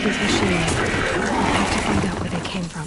these machines. I have to find out where they came from.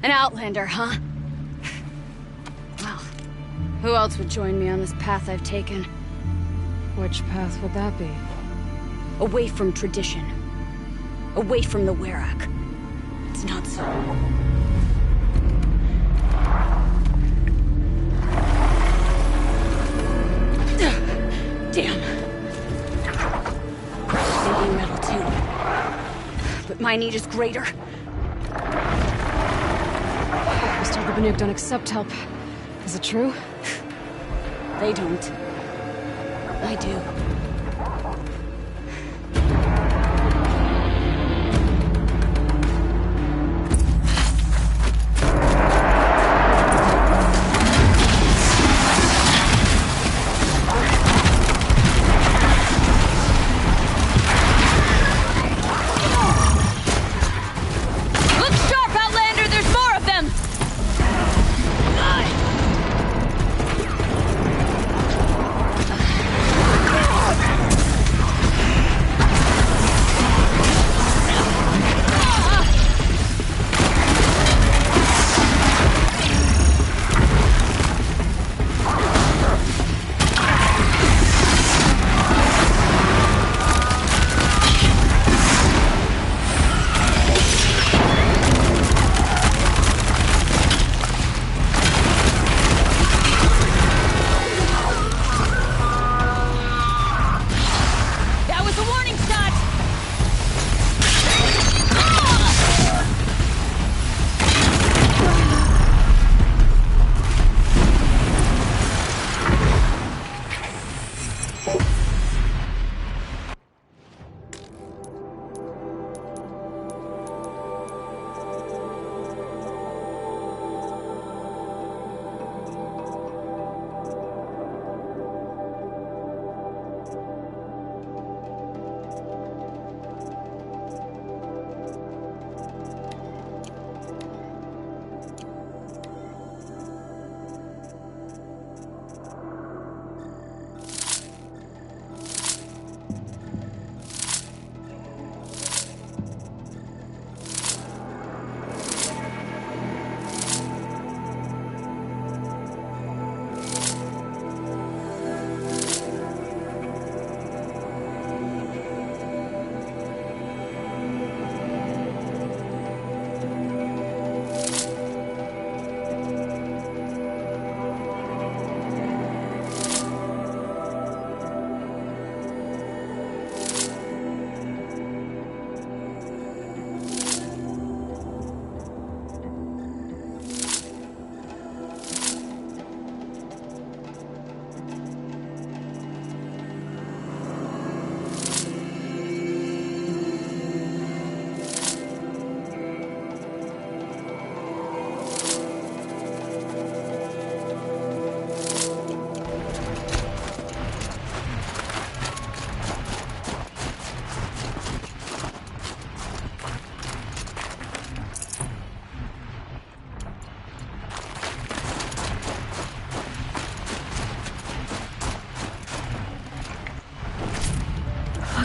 An outlander, huh? Well, who else would join me on this path I've taken? Which path would that be? Away from tradition. Away from the Werak. It's not so. Damn. They need metal too. But my need is greater. Mr. Lebenuk don't accept help. Is it true? They don't. I do.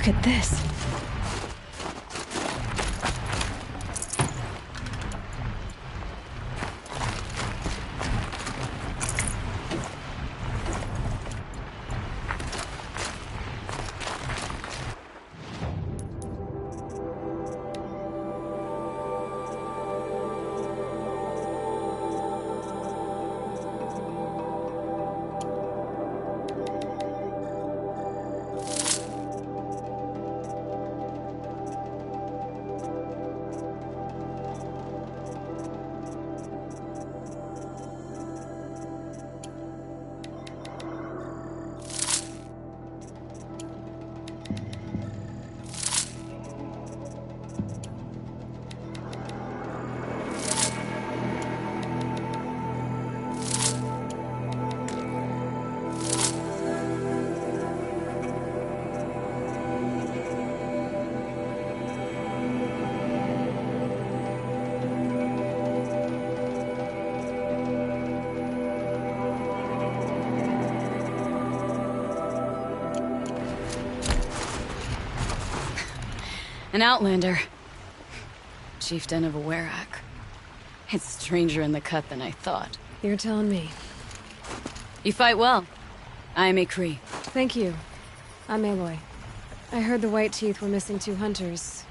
Look at this. An outlander. Chieftain of a Werak. It's stranger in the cut than I thought. You're telling me. You fight well. I am a Kree. Thank you. I'm Aloy. I heard the White Teeth were missing 2 hunters.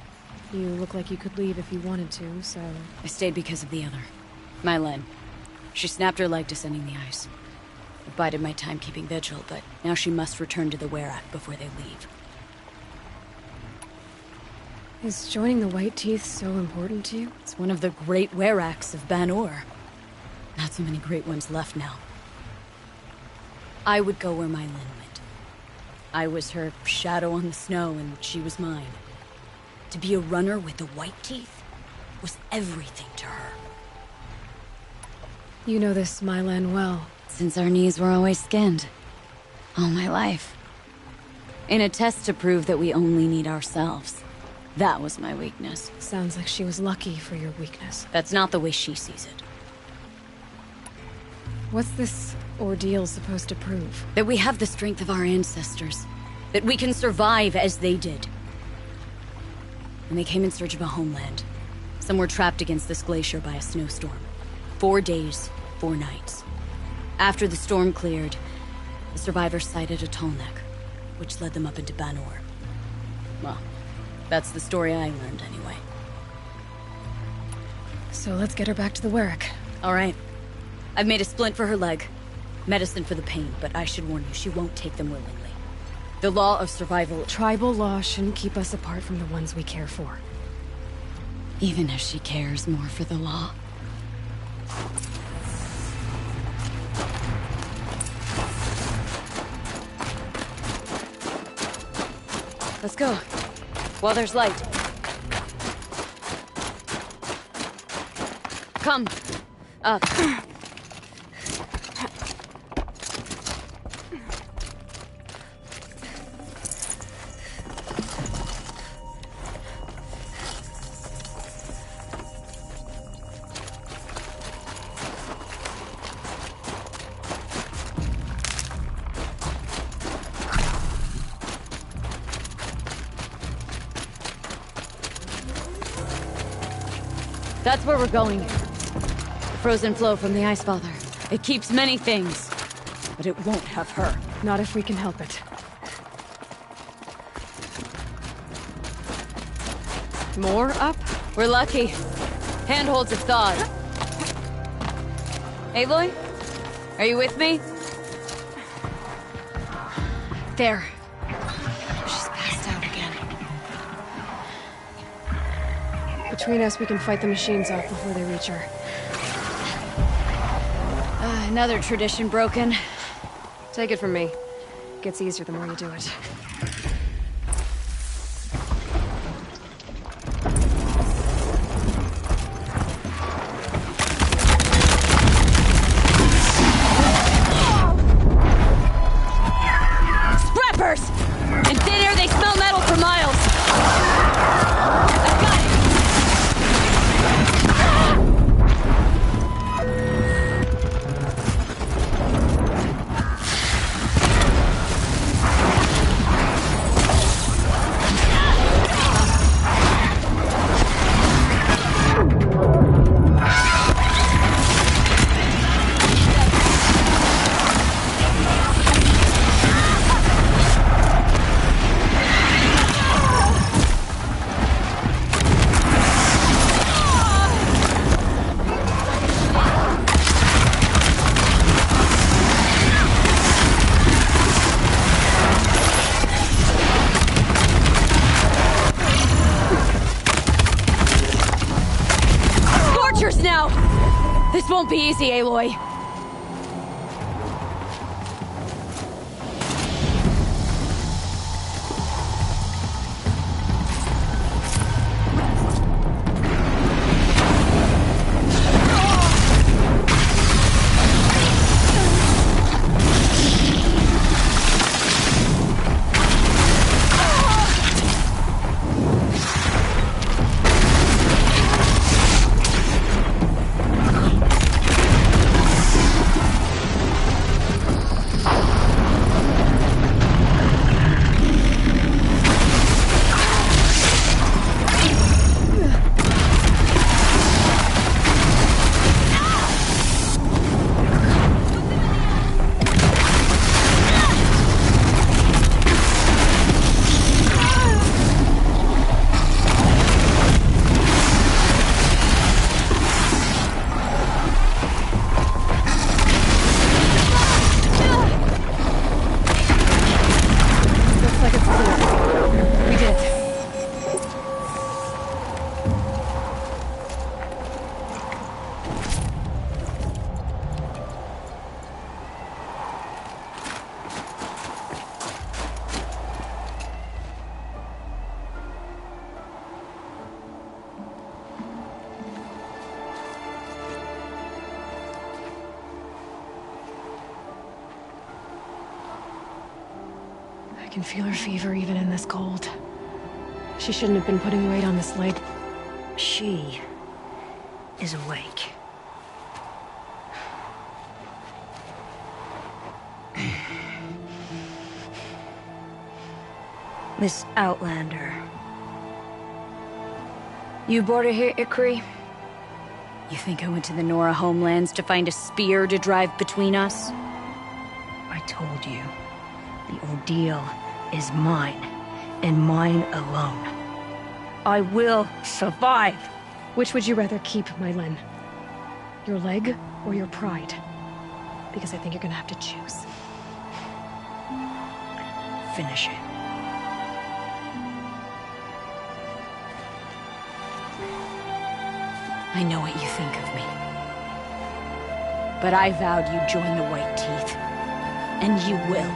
You look like you could leave if you wanted to, so... I stayed because of the other. Mylen. She snapped her leg descending the ice. I bided my time keeping vigil, but now she must return to the Werak before they leave. Is joining the White Teeth so important to you? It's one of the great Weraks of Ban-Ur. Not so many great ones left now. I would go where Mylen went. I was her shadow on the snow, and she was mine. To be a runner with the White Teeth was everything to her. You know this Mylan well. Since our knees were always skinned. All my life. In a test to prove that we only need ourselves. That was my weakness. Sounds like she was lucky for your weakness. That's not the way she sees it. What's this ordeal supposed to prove? That we have the strength of our ancestors. That we can survive as they did. And they came in search of a homeland. Some were trapped against this glacier by a snowstorm. 4 days, 4 nights. After the storm cleared, the survivors sighted a Tallneck, which led them up into Ban-Ur. Well, that's the story I learned anyway. So let's get her back to the Werak. All right. I've made a splint for her leg. Medicine for the pain, but I should warn you, she won't take them willingly. The law of survival... Tribal law shouldn't keep us apart from the ones we care for. Even if she cares more for the law. Let's go. While there's light. Come. Up. That's where we're going. The frozen flow from the Ice Father. It keeps many things, but it won't have her. Not if we can help it. More up? We're lucky. Handholds have thawed. Aloy? Are you with me? There. She's passed out again. Between us, we can fight the machines off before they reach her. Another tradition broken. Take it from me. Gets easier the more you do it. Scrappers! In thin air, they smell metal for miles. I've got it. Now! This won't be easy, Aloy. can feel her fever even in this cold. She shouldn't have been putting weight on this leg. She is awake. Miss Outlander. You brought her here, Ikri? You think I went to the Nora homelands to find a spear to drive between us? I told you. The ordeal is mine, and mine alone. I will survive! Which would you rather keep, Mylen? Your leg or your pride? Because I think you're gonna have to choose. Finish it. I know what you think of me. But I vowed you'd join the White Teeth. And you will.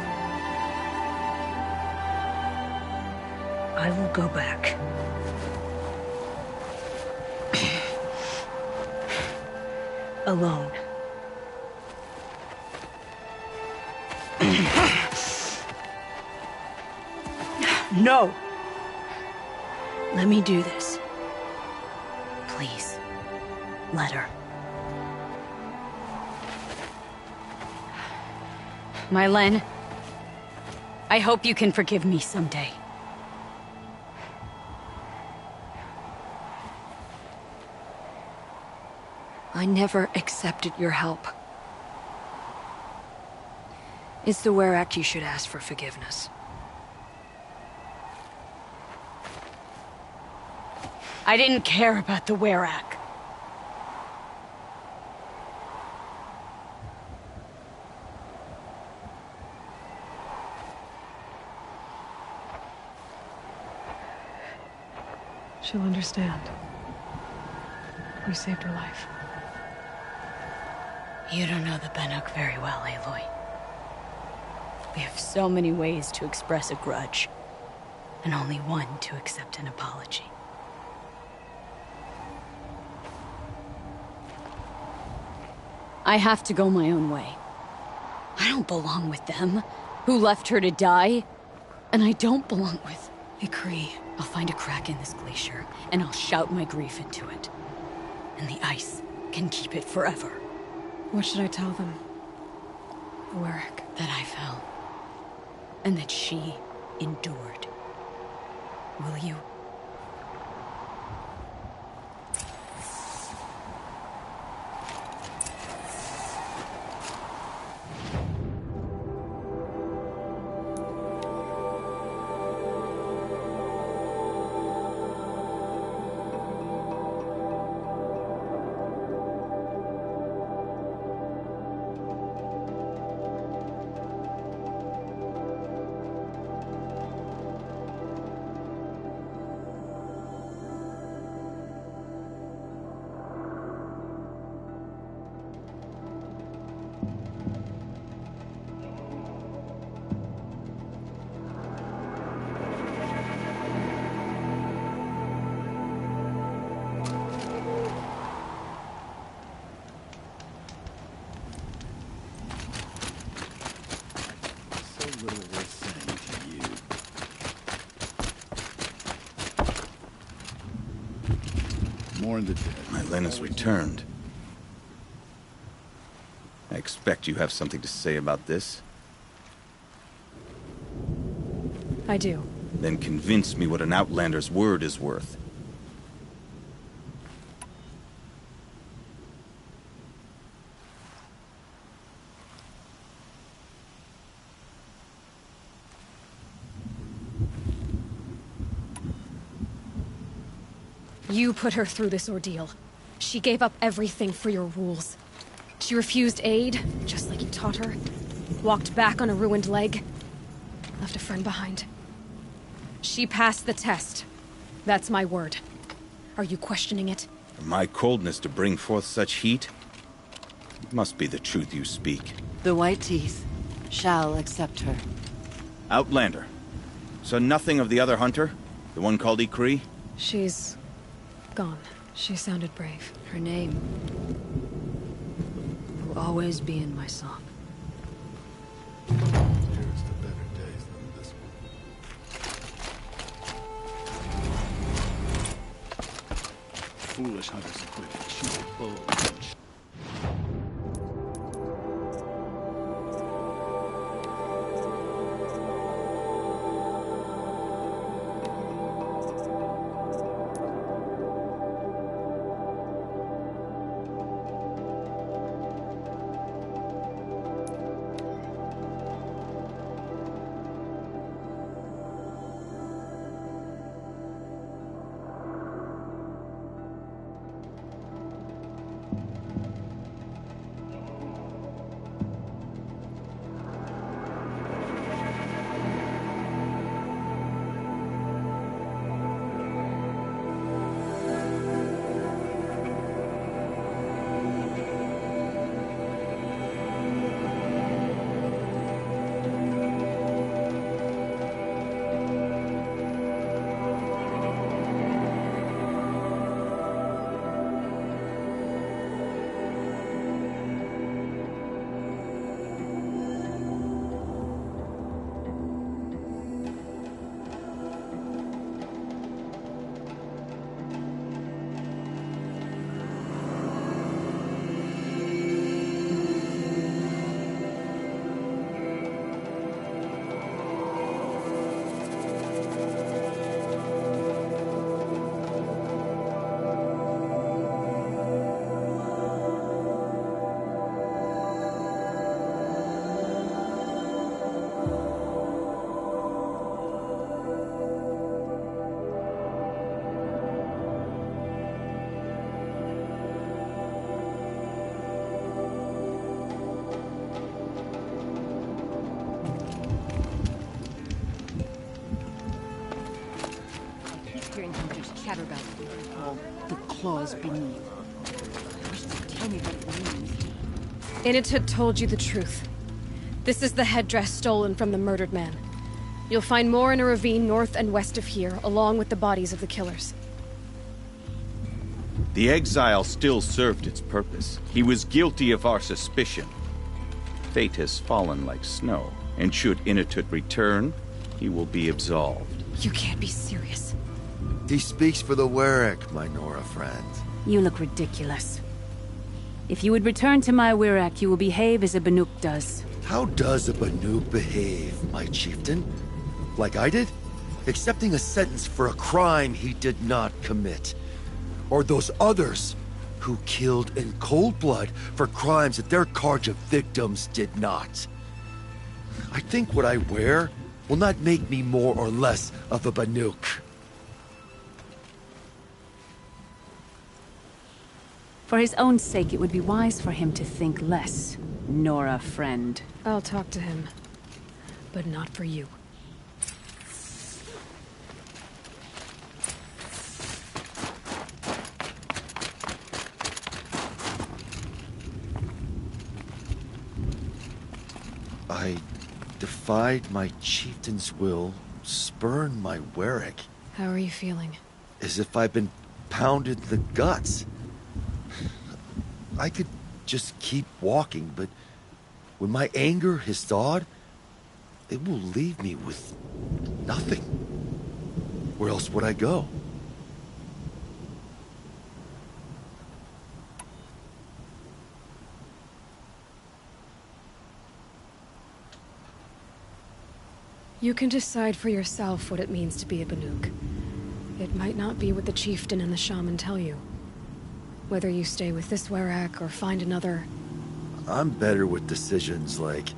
I will go back. Alone. No! Let me do this. Please, let her. Mylen, I hope you can forgive me someday. I never accepted your help. It's the Werak you should ask for forgiveness. I didn't care about the Werak. She'll understand. You saved her life. You don't know the Banuk very well, Aloy. We have so many ways to express a grudge, and only one to accept an apology. I have to go my own way. I don't belong with them, who left her to die. And I don't belong with Ikri. I'll find a crack in this glacier, and I'll shout my grief into it. And the ice can keep it forever. What should I tell them? The Werak. That I fell. And that she endured. Will you? More in the dead. Mylen has returned. I expect you have something to say about this. I do. Then convince me what an Outlander's word is worth. You put her through this ordeal. She gave up everything for your rules. She refused aid, just like you taught her. Walked back on a ruined leg. Left a friend behind. She passed the test. That's my word. Are you questioning it? For my coldness to bring forth such heat? It must be the truth you speak. The White Teeth shall accept her. Outlander. So nothing of the other hunter? The one called Ikri? She's gone. She sounded brave. Her name will always be in my song. Here's to better days than this one. foolish hunters equipped with cheap bows and hearing him just chatter about the claws beneath. I wish they'd tell me what it means. Initut told you the truth. This is the headdress stolen from the murdered man. You'll find more in a ravine north and west of here, along with the bodies of the killers. The exile still served its purpose. He was guilty of our suspicion. Fate has fallen like snow, and should Initut return, he will be absolved. You can't be serious. He speaks for the Warwick, my Nora friend. You look ridiculous. If you would return to my Wirac, you will behave as a Banuk does. How does a Banuk behave, my chieftain? Like I did? Accepting a sentence for a crime he did not commit. Or those others who killed in cold blood for crimes that their charge of victims did not. I think what I wear will not make me more or less of a Banuk. For his own sake, it would be wise for him to think less, Nora friend. I'll talk to him. But not for you. I defied my chieftain's will, spurned my Warwick. How are you feeling? As if I've been pounded in the guts. I could just keep walking, but when my anger has thawed, it will leave me with nothing. Where else would I go? You can decide for yourself what it means to be a Banuk. It might not be what the chieftain and the shaman tell you. Whether you stay with this Wirac or find another... I'm better with decisions like,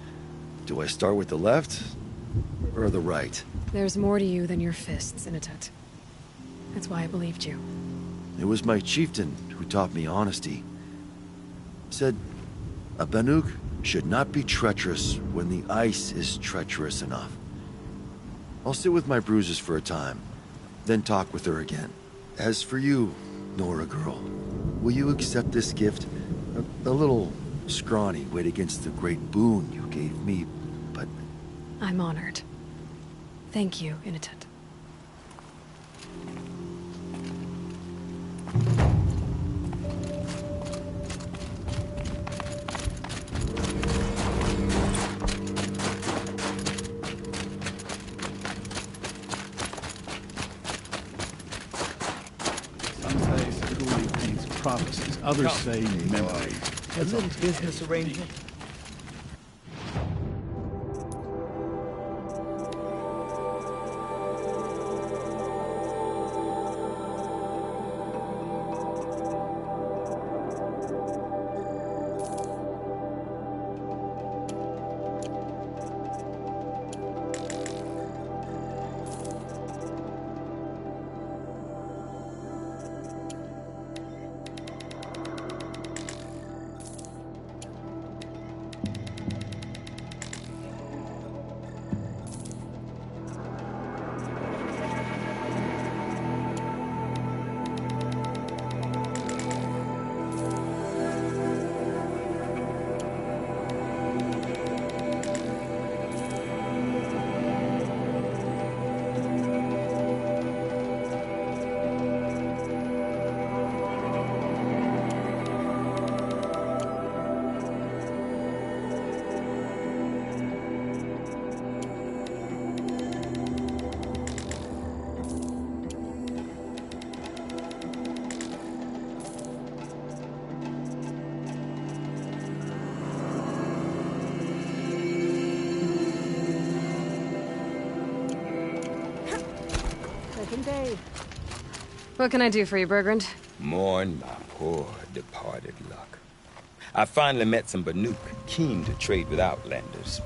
do I start with the left or the right? There's more to you than your fists, Initut. That's why I believed you. It was my chieftain who taught me honesty. Said, a Banuk should not be treacherous when the ice is treacherous enough. I'll sit with my bruises for a time, then talk with her again. As for you, Nora girl, will you accept this gift? A little scrawny weighed against the great boon you gave me, but... I'm honored. Thank you, Initut. Some say Sakuli prophecies. Others say memory. A little business arrangement. What can I do for you, Bergrand? Mourn my poor departed luck. I finally met some Banuk keen to trade with Outlanders.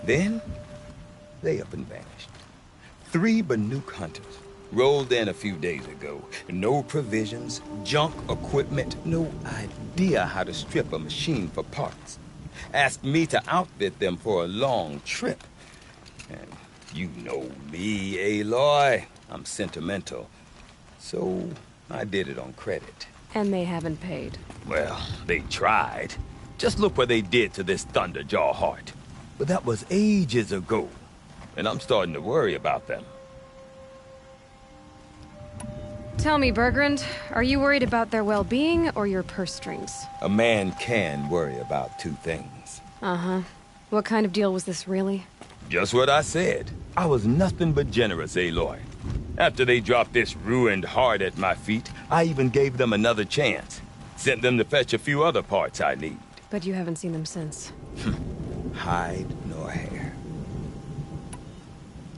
Then, they up and vanished. 3 Banuk hunters rolled in a few days ago. No provisions, junk equipment, no idea how to strip a machine for parts. Asked me to outfit them for a long trip. And you know me, Aloy. I'm sentimental. So, I did it on credit. And they haven't paid. Well, they tried. Just look what they did to this Thunderjaw heart. But that was ages ago. And I'm starting to worry about them. Tell me, Bergrand, are you worried about their well-being or your purse strings? A man can worry about 2 things. Uh-huh. What kind of deal was this, really? Just what I said. I was nothing but generous, Aloy. After they dropped this ruined heart at my feet, I even gave them another chance. Sent them to fetch a few other parts I need. But you haven't seen them since. Hide nor hair.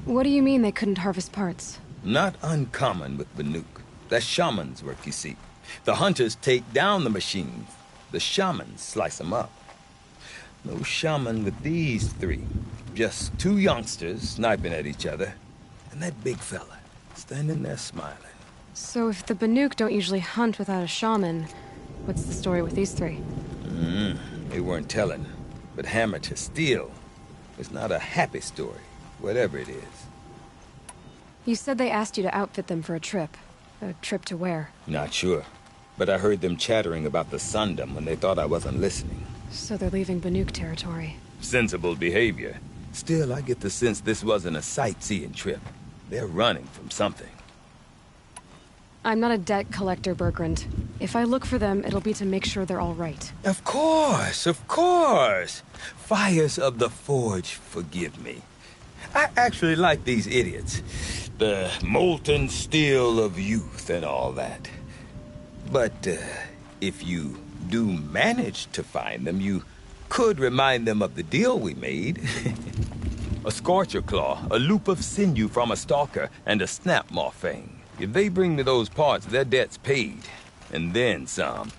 What do you mean they couldn't harvest parts? Not uncommon with Banuk. That's shaman's work, you see. The hunters take down the machines. The shamans slice them up. No shaman with these 3. Just 2 youngsters sniping at each other. And that big fella, standing there smiling. So if the Banuk don't usually hunt without a shaman, what's the story with these 3? They weren't telling. But hammer to steel. It's not a happy story, whatever it is. You said they asked you to outfit them for a trip. A trip to where? Not sure. But I heard them chattering about the Sundom when they thought I wasn't listening. So they're leaving Banuk territory. Sensible behavior. Still, I get the sense this wasn't a sightseeing trip. They're running from something. I'm not a debt collector, Bergrand. If I look for them, it'll be to make sure they're all right. Of course, of course. Fires of the Forge, forgive me. I actually like these idiots. The molten steel of youth and all that. But if you do manage to find them, you could remind them of the deal we made. A Scorcher Claw, a loop of sinew from a stalker, and a Snapmaw Fang. If they bring me those parts, their debt's paid. And then some.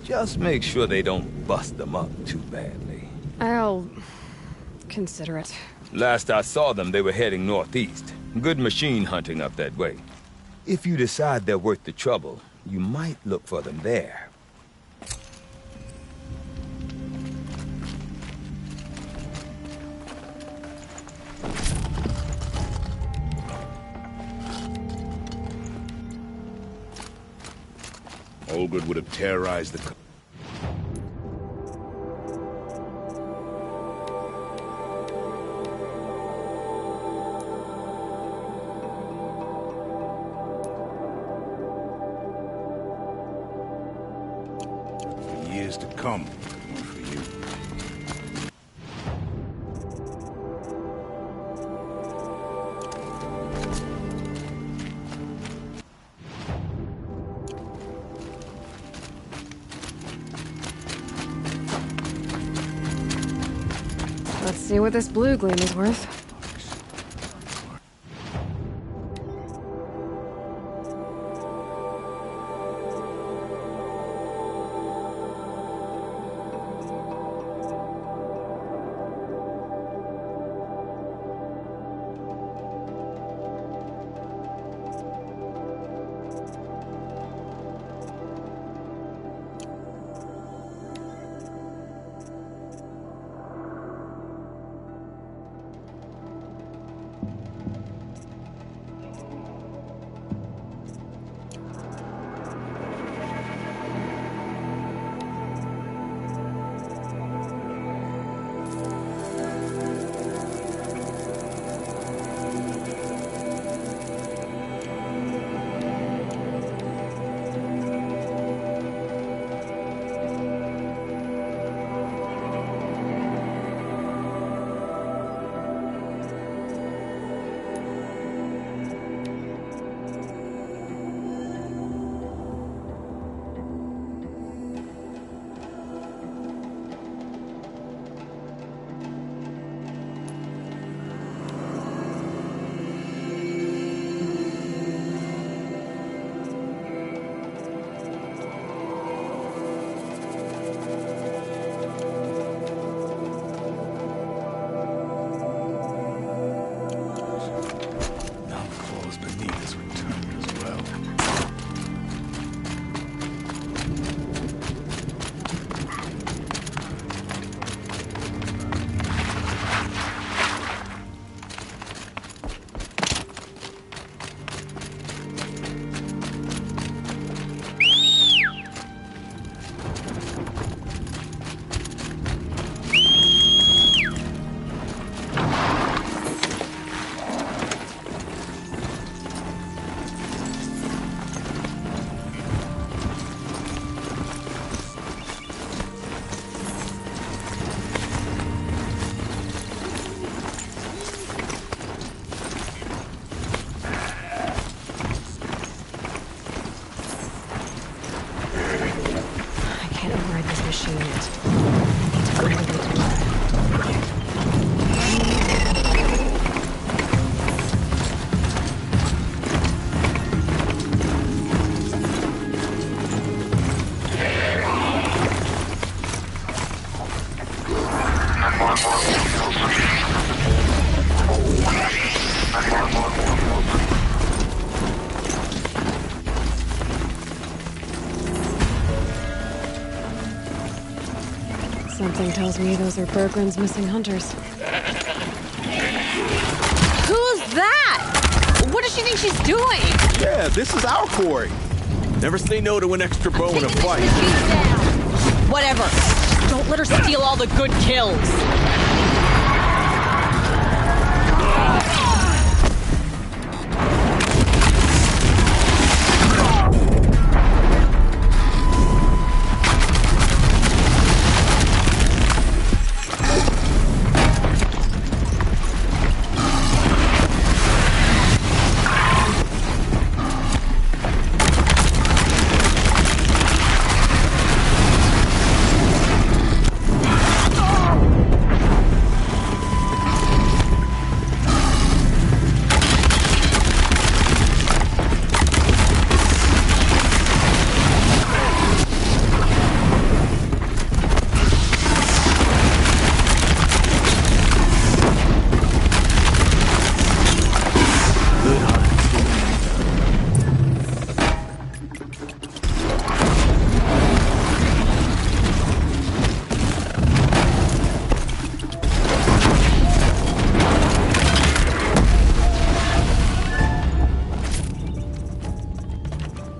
Just make sure they don't bust them up too badly. I'll consider it. Last I saw them, they were heading northeast. Good machine hunting up that way. If you decide they're worth the trouble, you might look for them there. Olgerd would have terrorized the... For years to come, for you. Let's see what this blue gleam is worth. Something tells me those are Bergren's missing hunters. Who's that? What does she think she's doing? Yeah, this is our quarry. Never say no to an extra bow in a fight. Whatever. Don't let her steal all the good kills.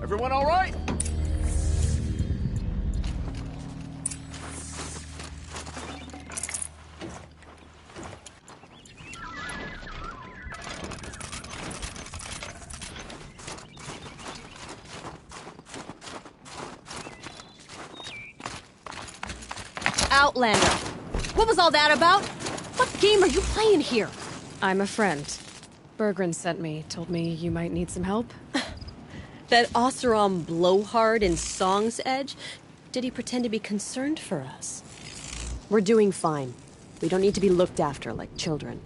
Everyone all right? Outlander. What was all that about? What game are you playing here? I'm a friend. Bergren sent me, told me you might need some help. That Oseram blowhard in Song's Edge? Did he pretend to be concerned for us? We're doing fine. We don't need to be looked after like children.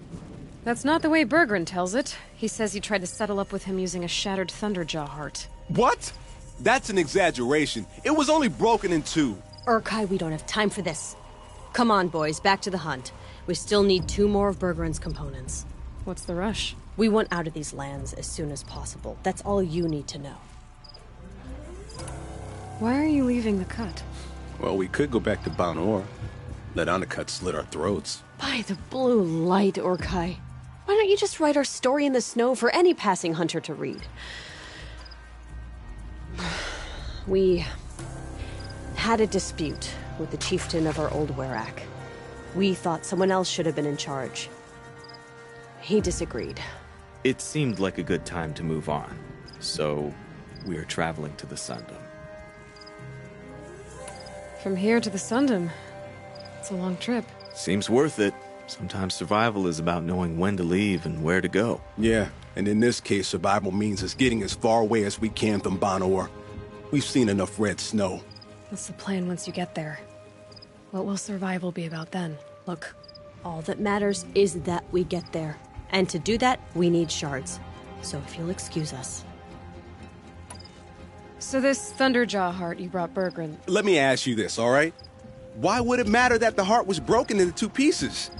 That's not the way Berggren tells it. He says you tried to settle up with him using a shattered Thunderjaw heart. What? That's an exaggeration. It was only broken in two. Urkai, we don't have time for this. Come on, boys, back to the hunt. We still need 2 more of Berggren's components. What's the rush? We want out of these lands as soon as possible. That's all you need to know. Why are you leaving the cut? Well, we could go back to Banor. Let Undercut slit our throats. By the blue light, Urkai. Why don't you just write our story in the snow for any passing hunter to read? We had a dispute with the chieftain of our old Werak. We thought someone else should have been in charge. He disagreed. It seemed like a good time to move on, so we're traveling to the Sundom. From here to the Sundom. It's a long trip. Seems worth it. Sometimes survival is about knowing when to leave and where to go. Yeah, and in this case, survival means us getting as far away as we can from Banor. We've seen enough red snow. What's the plan once you get there? What will survival be about then? Look, all that matters is that we get there. And to do that, we need shards. So if you'll excuse us. So this Thunderjaw heart you brought Berggren... Let me ask you this, all right? Why would it matter that the heart was broken into 2 pieces?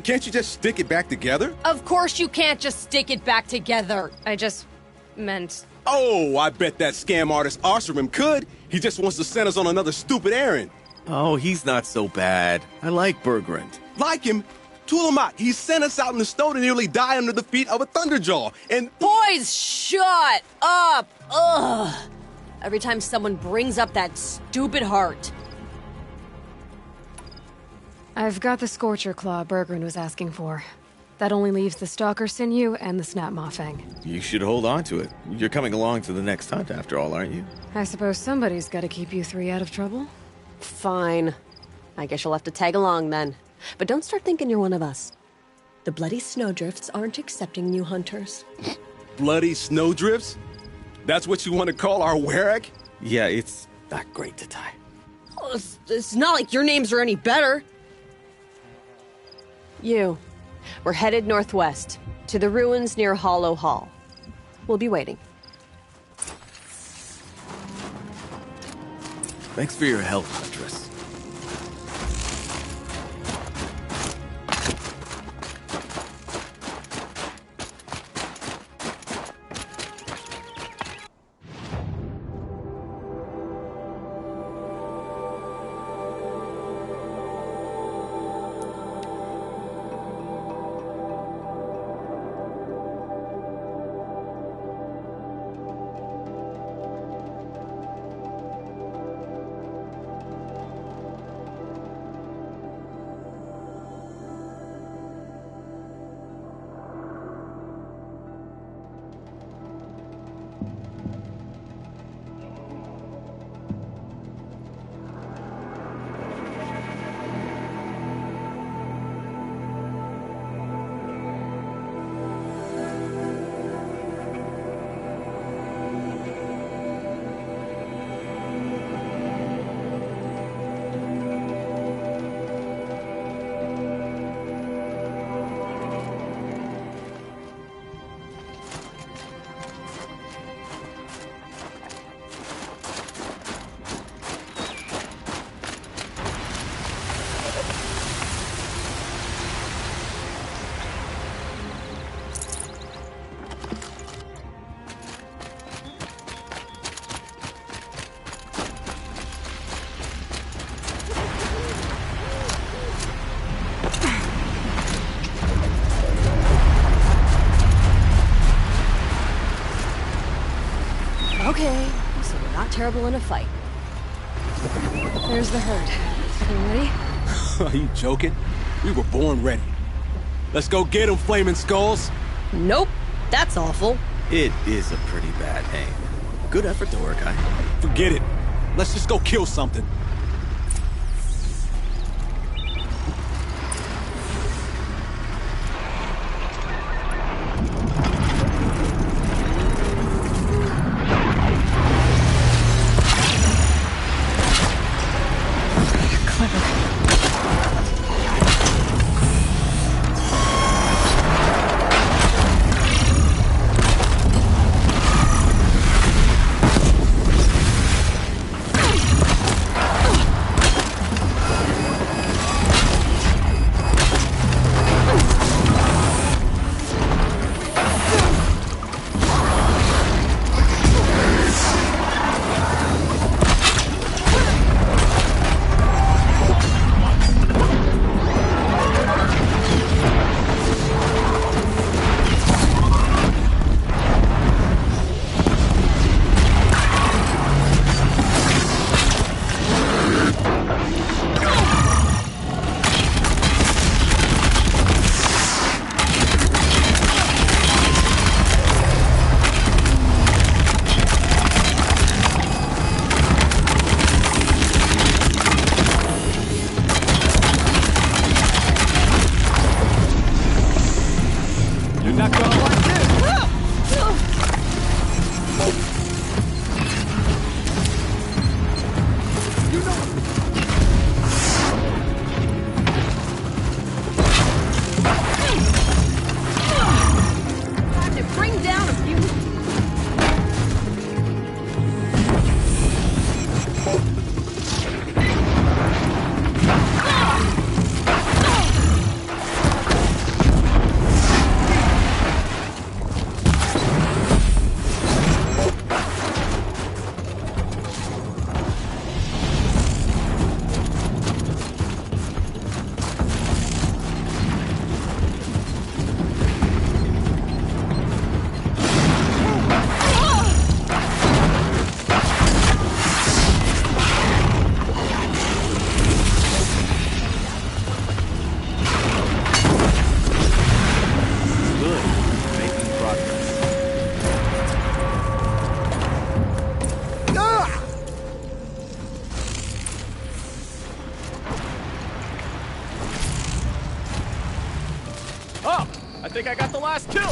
Can't you just stick it back together? Of course you can't just stick it back together. I just meant... Oh, I bet that scam artist Arsarim could. He just wants to send us on another stupid errand. Oh, he's not so bad. I like Berggren. Like him? Tulamat, he sent us out in the snow to nearly die under the feet of a Thunderjaw, and... Boys, shut up! Ugh! Every time someone brings up that stupid heart. I've got the Scorcher Claw Berggren was asking for. That only leaves the Stalker Sinew and the Snap Maw Fang. You should hold on to it. You're coming along to the next hunt after all, aren't you? I suppose somebody's got to keep you 3 out of trouble. Fine. I guess you'll have to tag along then. But don't start thinking you're one of us. The Bloody Snowdrifts aren't accepting new hunters. Bloody Snowdrifts? That's what you want to call our Werak? Yeah, it's not great to tie. Oh, it's not like your names are any better. We're headed northwest, to the ruins near Hollow Hall. We'll be waiting. Thanks for your help, Huntress. Okay, so we're not terrible in a fight. There's the herd. You ready? Are you joking? We were born ready. Let's go get them, Flaming Skulls! Nope, that's awful. It is a pretty bad aim. Good effort to work, Forget it. Let's just go kill something. I think I got the last kill!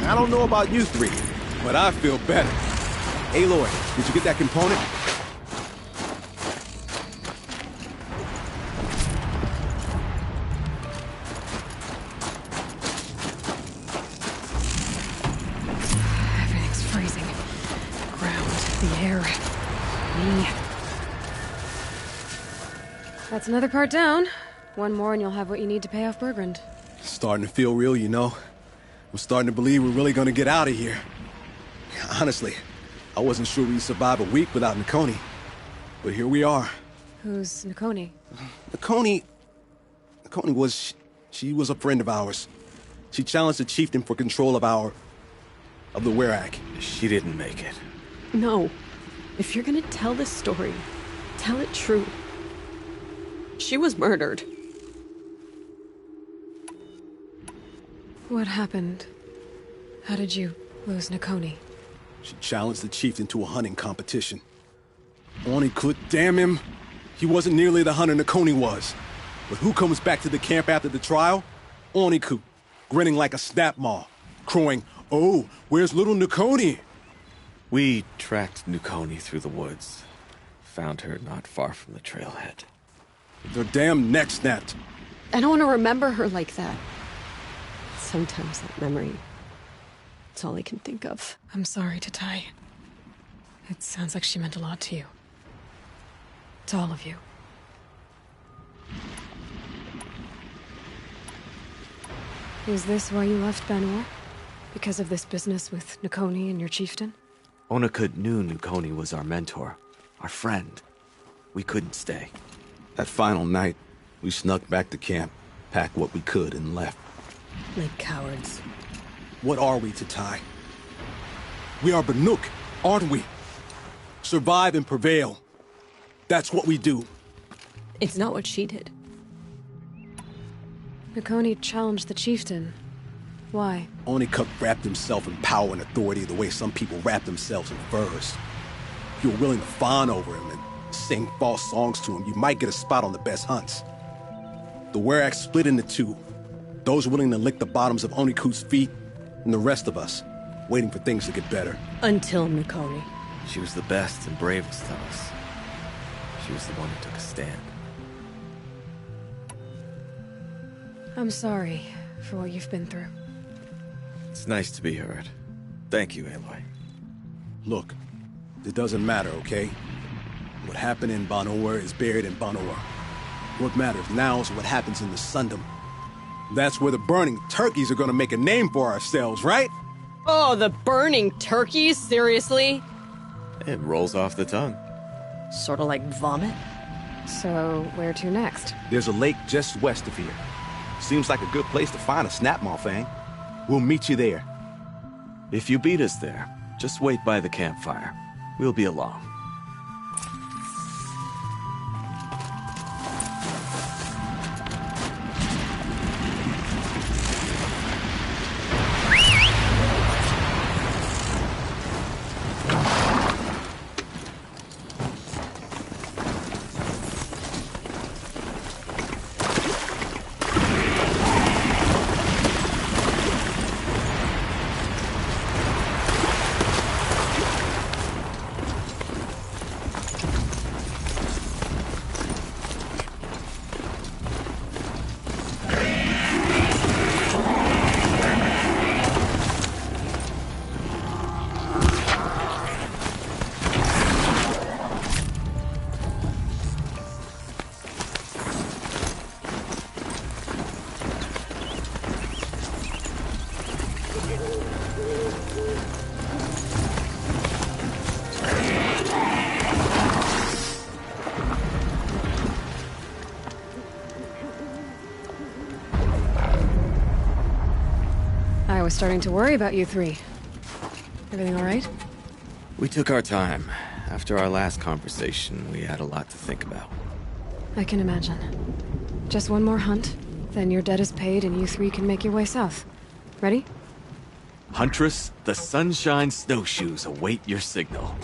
I don't know about you three, but I feel better. Aloy, did you get that component? Everything's freezing. The ground, the air, me. That's another part down. One more and you'll have what you need to pay off Bergrand. Starting to feel real, you know. I'm starting to believe we're really gonna get out of here. Honestly, I wasn't sure we'd survive a week without Nakoni. But here we are. Who's Nakoni? Nakoni was... she was a friend of ours. She challenged the chieftain for control of the Werak. She didn't make it. No. If you're gonna tell this story, tell it true. She was murdered. What happened? How did you lose Nakoni? She challenged the chieftain to a hunting competition. Onikut, damn him! He wasn't nearly the hunter Nakoni was. But who comes back to the camp after the trial? Onikut, grinning like a snap maw, crowing, "Oh, where's little Nakoni?" We tracked Nakoni through the woods. Found her not far from the trailhead. Their damn neck snapped. I don't want to remember her like that. Sometimes that memory... it's all I can think of. I'm sorry, Tatai. It sounds like she meant a lot to you. To all of you. Is this why you left Ban-Ur? Because of this business with Nakoni and your chieftain? Onikut knew Nakoni was our mentor, our friend. We couldn't stay. That final night, we snuck back to camp, packed what we could, and left. Like cowards. What are we, Tatai? We are Banuk, aren't we? Survive and prevail. That's what we do. It's not what she did. Nakoni challenged the chieftain. Why? Onikut wrapped himself in power and authority the way some people wrap themselves in furs. If you're willing to fawn over him and sing false songs to him, you might get a spot on the best hunts. The Werak split into two. Those willing to lick the bottoms of Onikut's feet, and the rest of us, waiting for things to get better. Until Nakoni. She was the best and bravest of us. She was the one who took a stand. I'm sorry for what you've been through. It's nice to be heard. Thank you, Aloy. Look, it doesn't matter, okay? What happened in Ban-Ur is buried in Ban-Ur. What matters now is what happens in the Sundom. That's where the burning turkeys are gonna make a name for ourselves, right? Oh, the burning turkeys? Seriously? It rolls off the tongue. Sorta like vomit? So, where to next? There's a lake just west of here. Seems like a good place to find a snapmaw fang. We'll meet you there. If you beat us there, just wait by the campfire. We'll be along. I was starting to worry about you three. Everything all right? We took our time. After our last conversation, we had a lot to think about. I can imagine. Just one more hunt, then your debt is paid and you three can make your way south. Ready? Huntress, the Sunshine Snowshoes await your signal.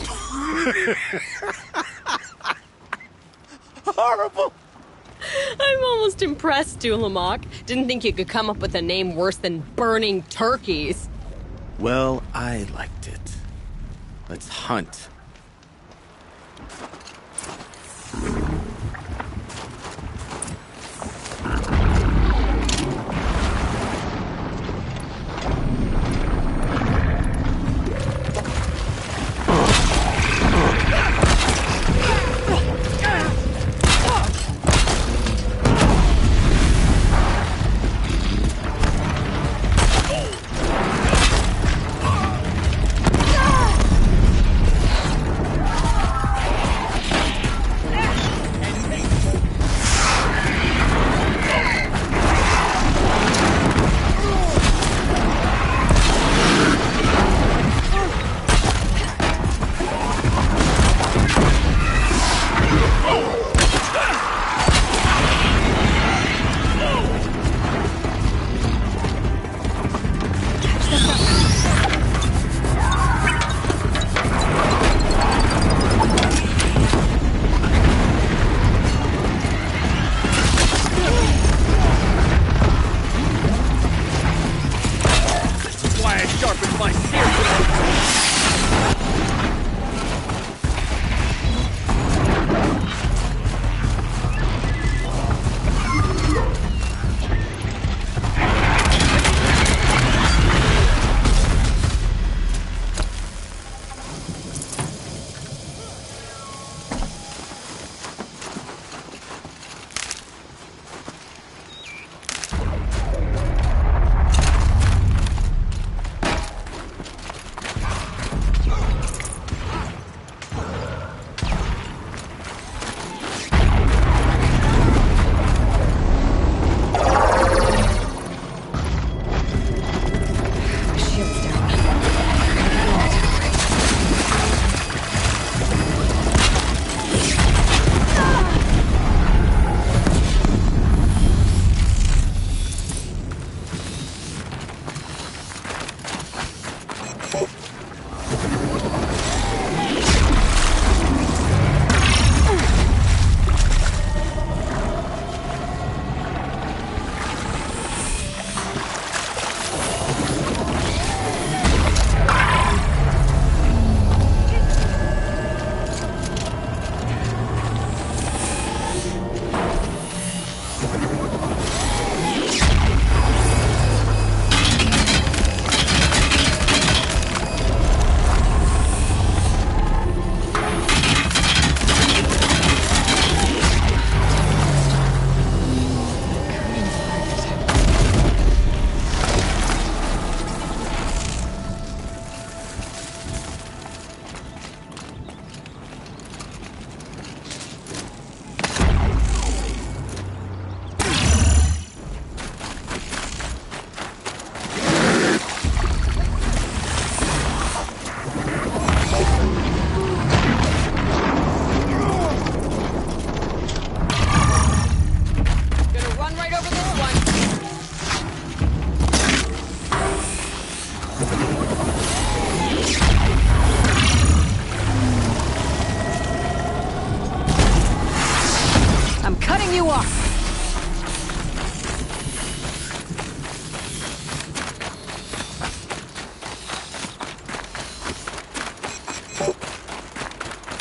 Horrible! I'm almost impressed, Dulamok. Didn't think you could come up with a name worse than burning turkeys. Well, I liked it. Let's hunt.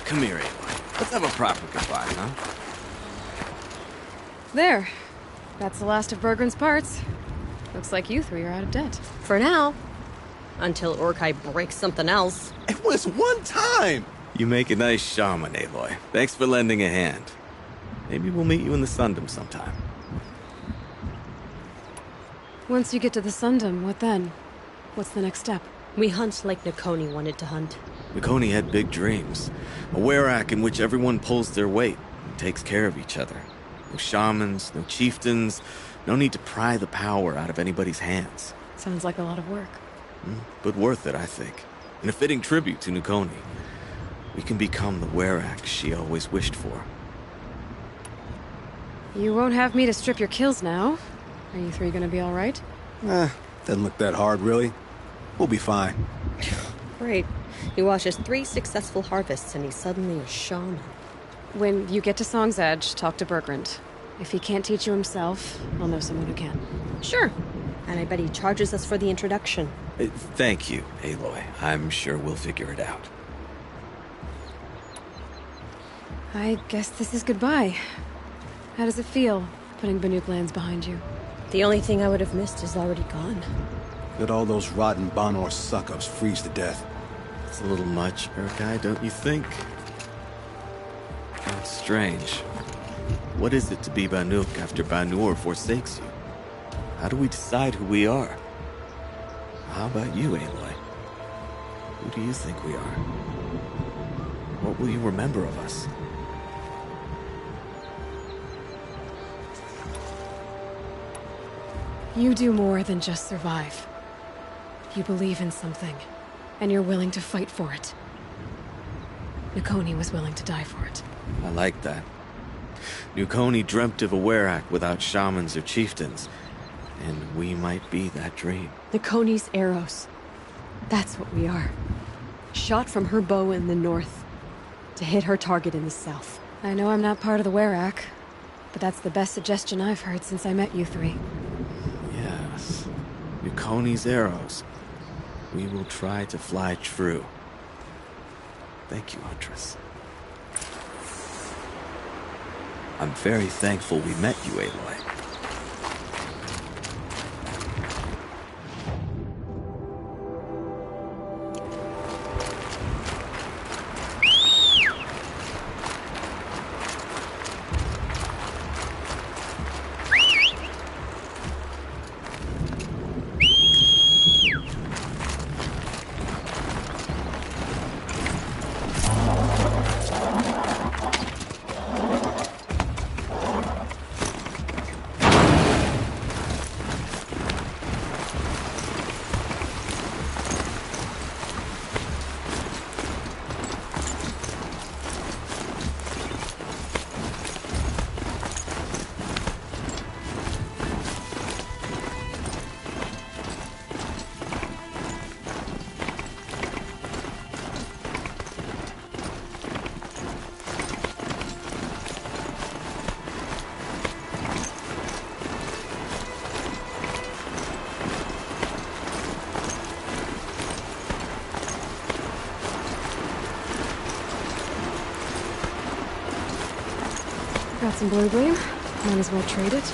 Come here, Aloy. Let's have a proper goodbye, huh? There. That's the last of Bergren's parts. Looks like you three are out of debt. For now. Until Urkai breaks something else. It was one time! You make a nice shaman, Aloy. Thanks for lending a hand. Maybe we'll meet you in the Sundom sometime. Once you get to the Sundom, what then? What's the next step? We hunt like Nakoni wanted to hunt. Nakoni had big dreams. A werak in which everyone pulls their weight and takes care of each other. No shamans, no chieftains, no need to pry the power out of anybody's hands. Sounds like a lot of work. But worth it, I think. And a fitting tribute to Nakoni. We can become the werak she always wished for. You won't have me to strip your kills now. Are you three gonna be alright? Doesn't look that hard, really. We'll be fine. Great. He watches 3 successful harvests and he's suddenly a shaman. When you get to Song's Edge, talk to Bergrand. If he can't teach you himself, I'll know someone who can. Sure. And I bet he charges us for the introduction. Thank you, Aloy. I'm sure we'll figure it out. I guess this is goodbye. How does it feel, putting Banuk lands behind you? The only thing I would have missed is already gone. Let all those rotten Banor suck-ups freeze to death. It's a little much, Urkai, don't you think? It's strange. What is it to be Banuk after Banur forsakes you? How do we decide who we are? How about you, Aloy? Who do you think we are? What will you remember of us? You do more than just survive. You believe in something, and you're willing to fight for it. Nukoni was willing to die for it. I like that. Nukoni dreamt of a Werak without shamans or chieftains, and we might be that dream. Nukoni's arrows. That's what we are. Shot from her bow in the north, to hit her target in the south. I know I'm not part of the Werak, but that's the best suggestion I've heard since I met you three. Yes. Nukoni's arrows. We will try to fly true. Thank you, Huntress. I'm very thankful we met you, Aloy. Got some blue gleam. Might as well trade it.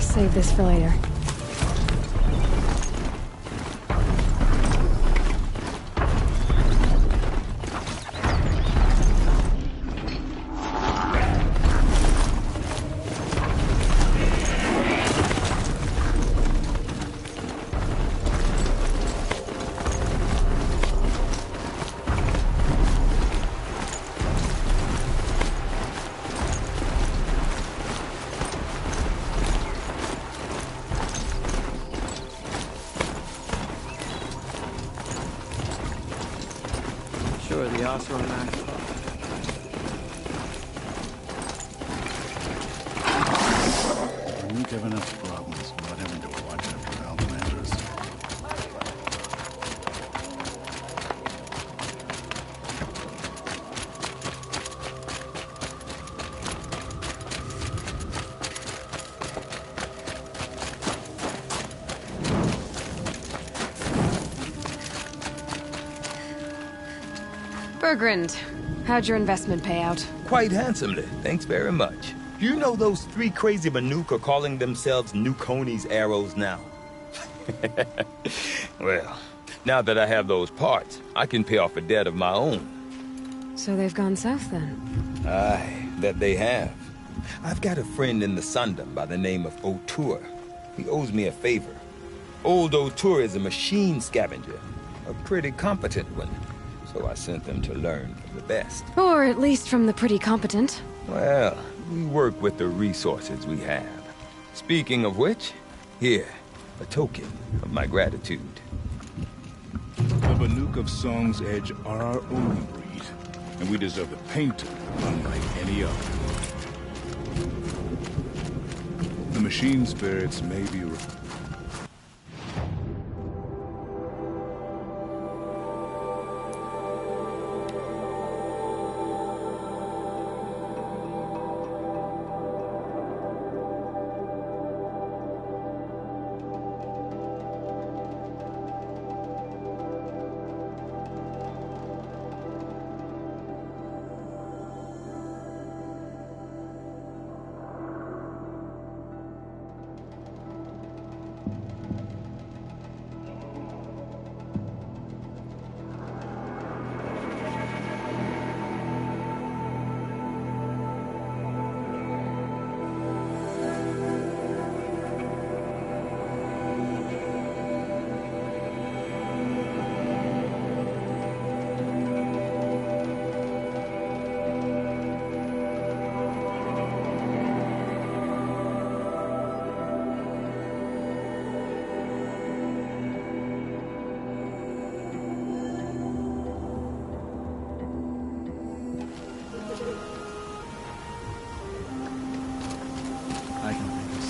Save this for later. Sure, the Asura Max. Banuk have enough problems. Let him do a watch after Outlanders. Bergrand, how'd your investment pay out? Quite handsomely, thanks very much. You know those three crazy Banuk are calling themselves Nukoni's arrows now? Well, now that I have those parts, I can pay off a debt of my own. So they've gone south then? Aye, that they have. I've got a friend in the Sundom by the name of O'Toole. He owes me a favor. Old O'Toole is a machine scavenger, a pretty competent one. So I sent them to learn from the best. Or at least from the pretty competent. Well, we work with the resources we have. Speaking of which, here, a token of my gratitude. The Banuk of Song's Edge are our own breed, and we deserve a painting unlike any other. The machine spirits may be...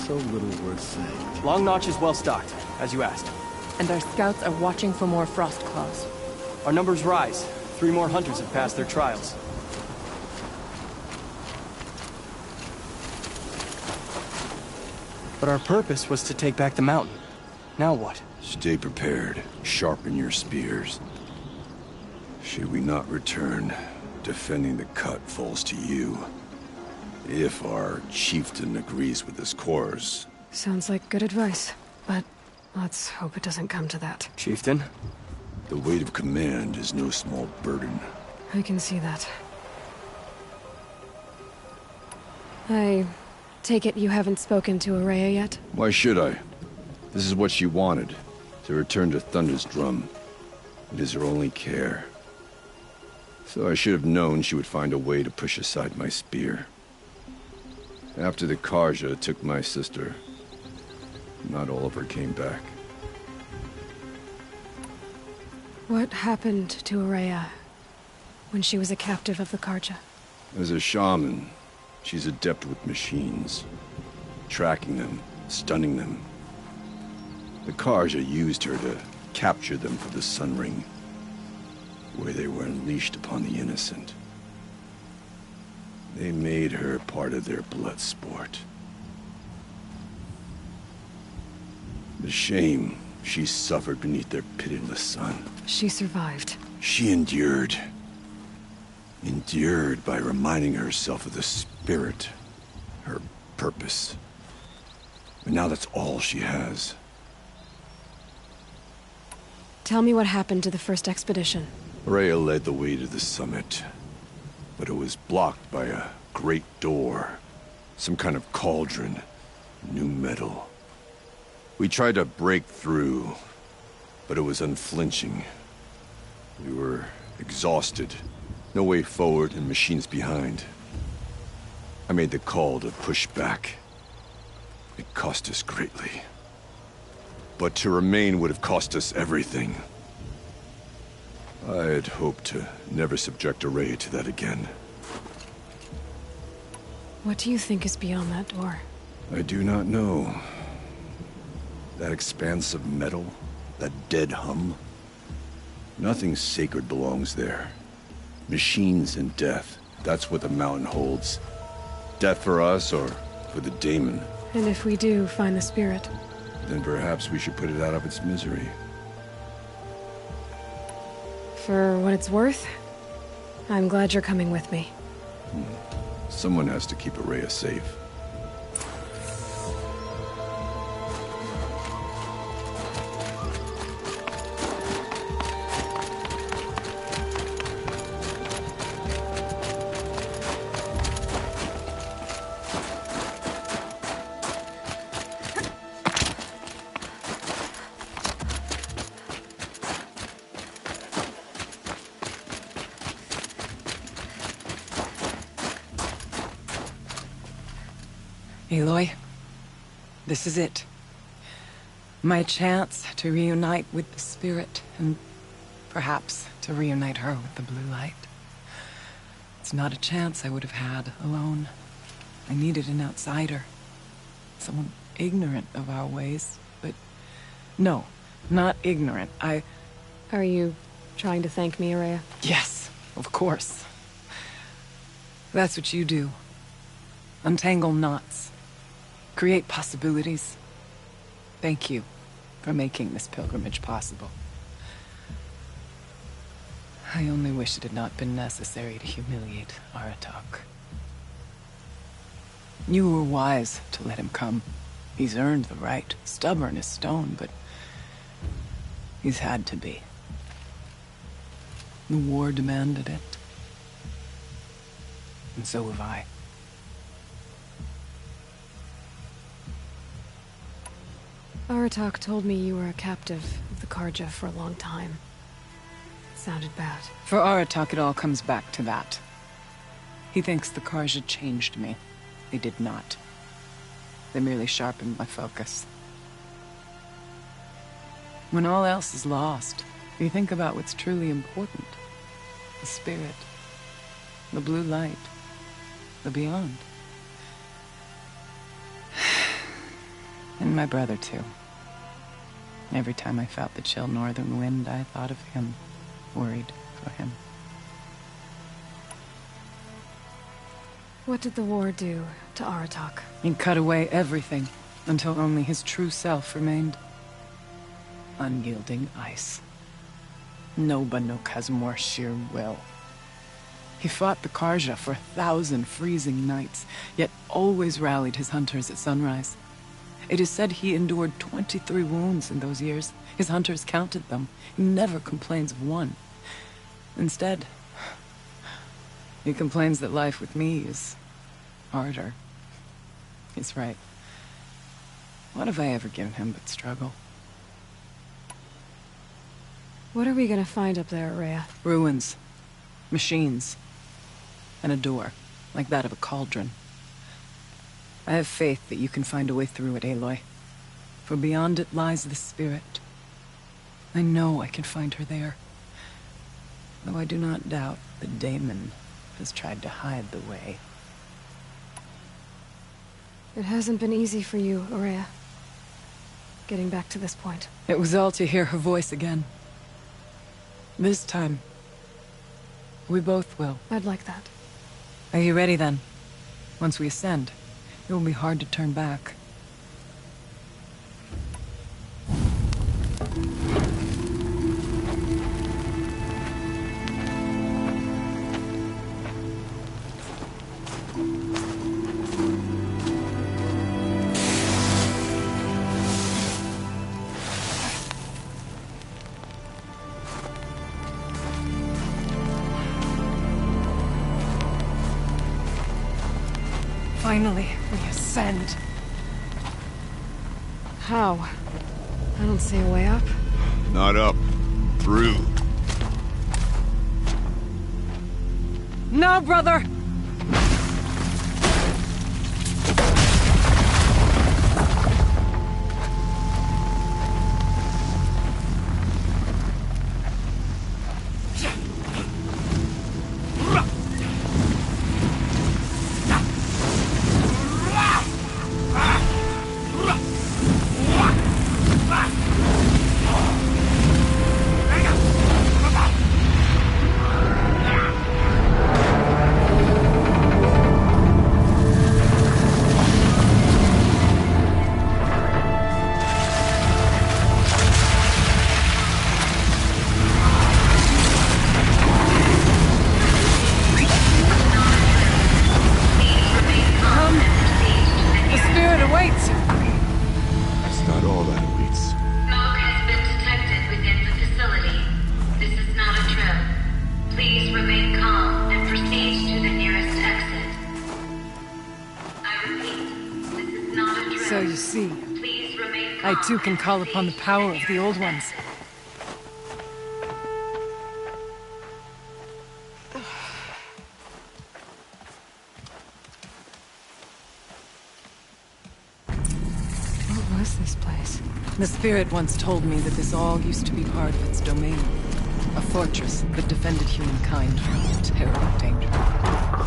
So little worth saying. Long Notch is well stocked, as you asked. And our scouts are watching for more frost claws. Our numbers rise. 3 more hunters have passed their trials. But our purpose was to take back the mountain. Now what? Stay prepared. Sharpen your spears. Should we not return, defending the cut falls to you. If our chieftain agrees with his course. Sounds like good advice, but let's hope it doesn't come to that. Chieftain? The weight of command is no small burden. I can see that. I take it you haven't spoken to Ourea yet? Why should I? This is what she wanted, to return to Thunder's Drum. It is her only care. So I should have known she would find a way to push aside my spear. After the Carja took my sister, not all of her came back. What happened to Ourea when she was a captive of the Carja? As a shaman, she's adept with machines. Tracking them, stunning them. The Carja used her to capture them for the Sun Ring, where they were unleashed upon the innocent. They made her part of their blood sport. The shame she suffered beneath their pitiless sun. She survived. She endured. Endured by reminding herself of the spirit, her purpose. But now that's all she has. Tell me what happened to the first expedition. Ourea led the way to the summit, but it was blocked by a great door. Some kind of cauldron, new metal. We tried to break through, but it was unflinching. We were exhausted. No way forward and machines behind. I made the call to push back. It cost us greatly. But to remain would have cost us everything. I had hoped to never subject Ourea to that again. What do you think is beyond that door? I do not know. That expanse of metal, that dead hum. Nothing sacred belongs there. Machines and death, that's what the mountain holds. Death for us or for the daemon. And if we do find the spirit? Then perhaps we should put it out of its misery. For what it's worth, I'm glad you're coming with me. Someone has to keep Ourea safe. Aloy, This is it. My chance to reunite with the spirit, and perhaps to reunite her with the blue light. It's not a chance I would have had alone. I needed an outsider. Someone ignorant of our ways, but... No, not ignorant. Are you trying to thank me, Ourea? Yes, of course. That's what you do. Untangle knots. Create possibilities. Thank you for making this pilgrimage possible. I only wish it had not been necessary to humiliate Aratak. You were wise to let him come. He's earned the right. Stubborn as stone, but he's had to be. The war demanded it. And so have I. Aratak told me you were a captive of the Carja for a long time. It sounded bad. For Aratak, it all comes back to that. He thinks the Carja changed me. They did not. They merely sharpened my focus. When all else is lost, you think about what's truly important. The spirit. The blue light. The beyond. And my brother, too. Every time I felt the chill northern wind, I thought of him. Worried for him. What did the war do to Aratak? It cut away everything, until only his true self remained. Unyielding ice. No Banuk has more sheer will. He fought the Carja for 1,000 freezing nights, yet always rallied his hunters at sunrise. It is said he endured 23 wounds in those years. His hunters counted them. He never complains of one. Instead, he complains that life with me is harder. He's right. What have I ever given him but struggle? What are we gonna find up there, Ourea? Ruins. Machines. And a door, like that of a cauldron. I have faith that you can find a way through it, Aloy. For beyond it lies the spirit. I know I can find her there. Though I do not doubt that Daemon has tried to hide the way. It hasn't been easy for you, Ourea. Getting back to this point. It was all to hear her voice again. This time, we both will. I'd like that. Are you ready then? Once we ascend, it will be hard to turn back. Finally, we ascend. How? I don't see a way up. Not up. Through. No, brother! So you see, I too can call upon the power of the Old Ones. The spirit once told me that this all used to be part of its domain. A fortress that defended humankind from terrible danger.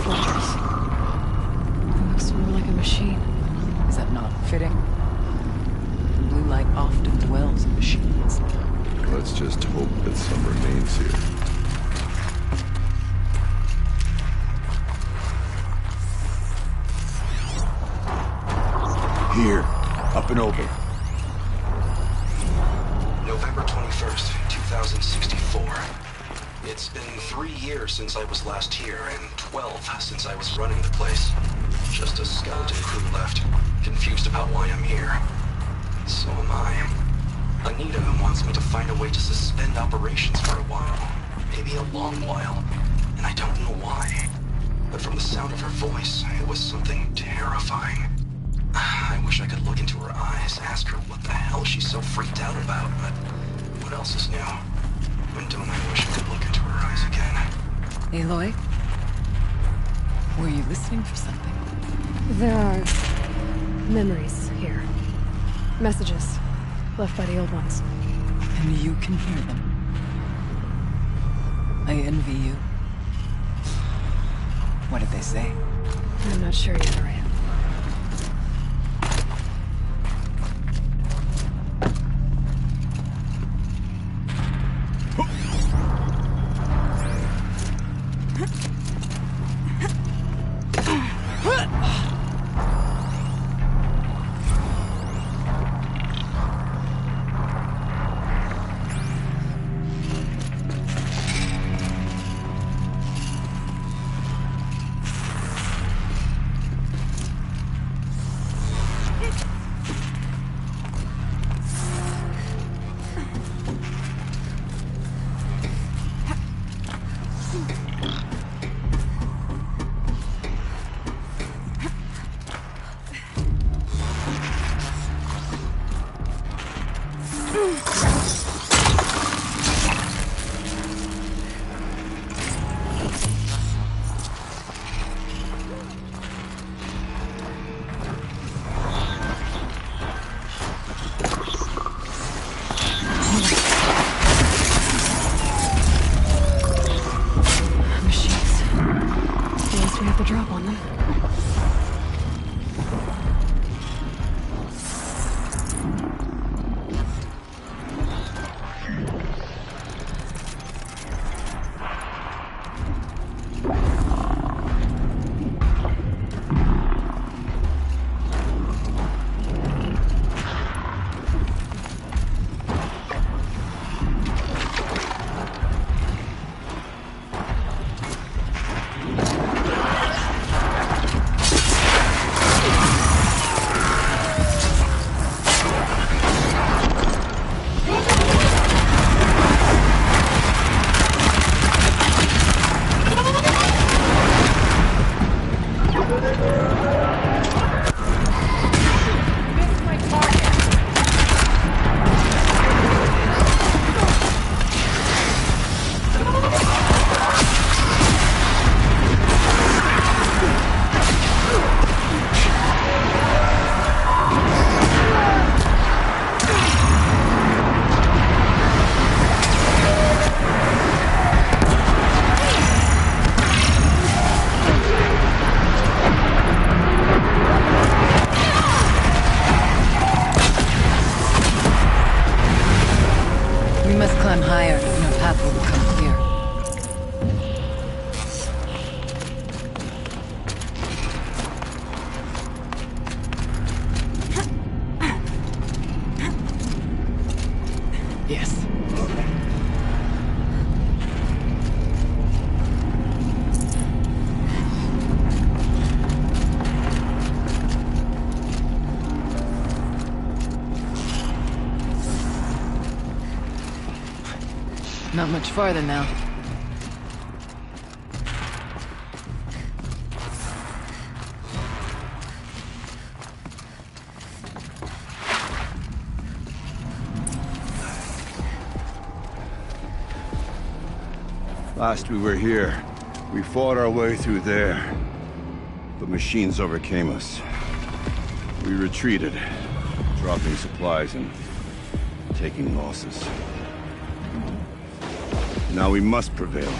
Fortress. It looks more like a machine. Is that not fitting? The blue light often dwells in machines. Let's just hope that some remains here. Here, up and over. November 21st, 2064. It's been 3 years since I was last here, and 12 since I was running the place. Just a skeleton crew left, confused about why I'm here. So am I. Anita wants me to find a way to suspend operations for a while. Maybe a long while. And I don't know why. But from the sound of her voice, it was something terrifying. I wish I could look into her eyes, ask her what the hell she's so freaked out about, but what else is new? And don't I wish I could look into her eyes again? Aloy? Were you listening for something? There are memories here. Messages left by the old ones. And you can hear them. I envy you. What did they say? I'm not sure yet, Raya. Not much farther now. Last we were here, we fought our way through there. But machines overcame us. We retreated, dropping supplies and taking losses. Now we must prevail,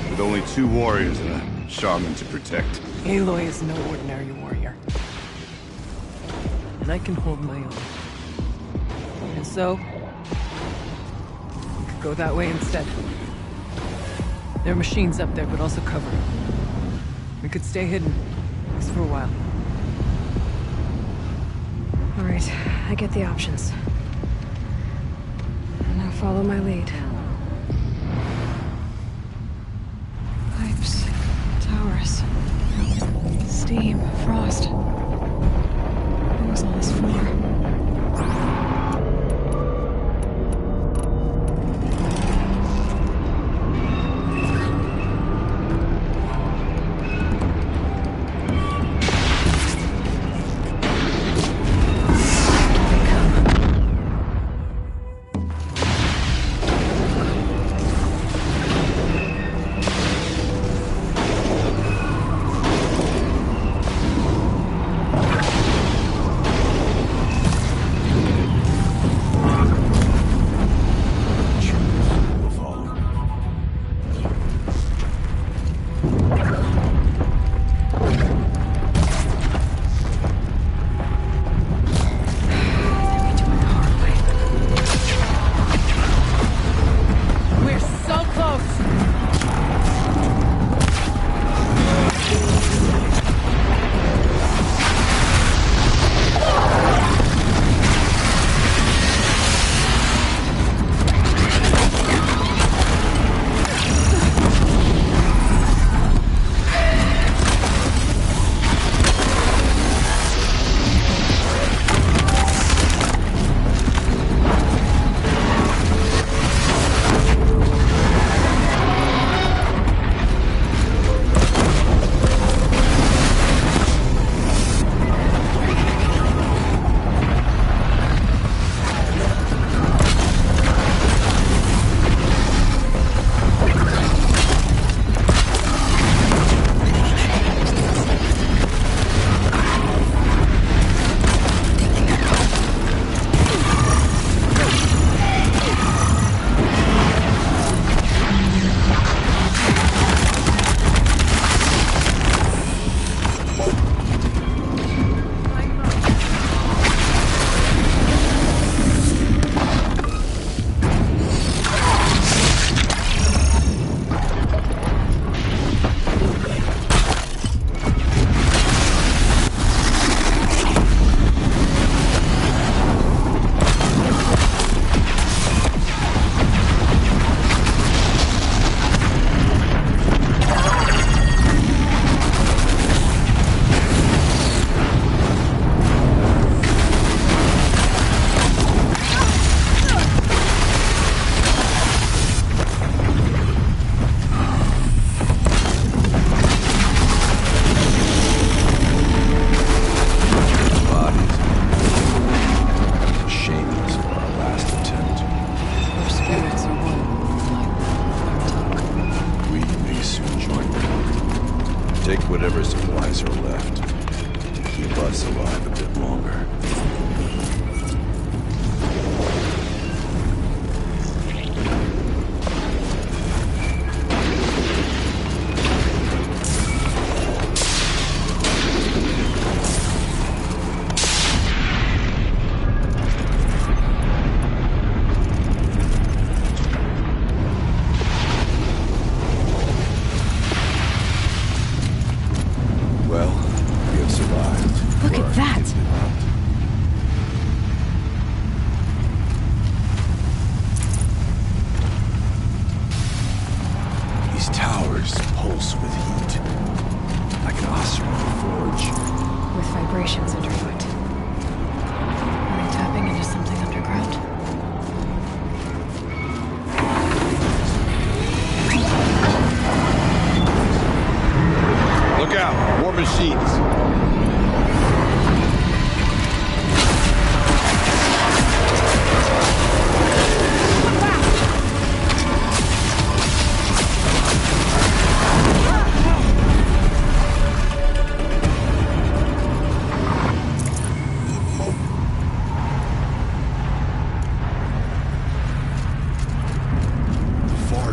with only 2 warriors and a shaman to protect. Aloy is no ordinary warrior. And I can hold my own. And so, we could go that way instead. There are machines up there, but also cover. We could stay hidden, at least for a while. All right, I get the options. Now follow my lead. Pipes, towers, steam, frost. What was all this for? whatever supplies are left to keep us alive a bit longer.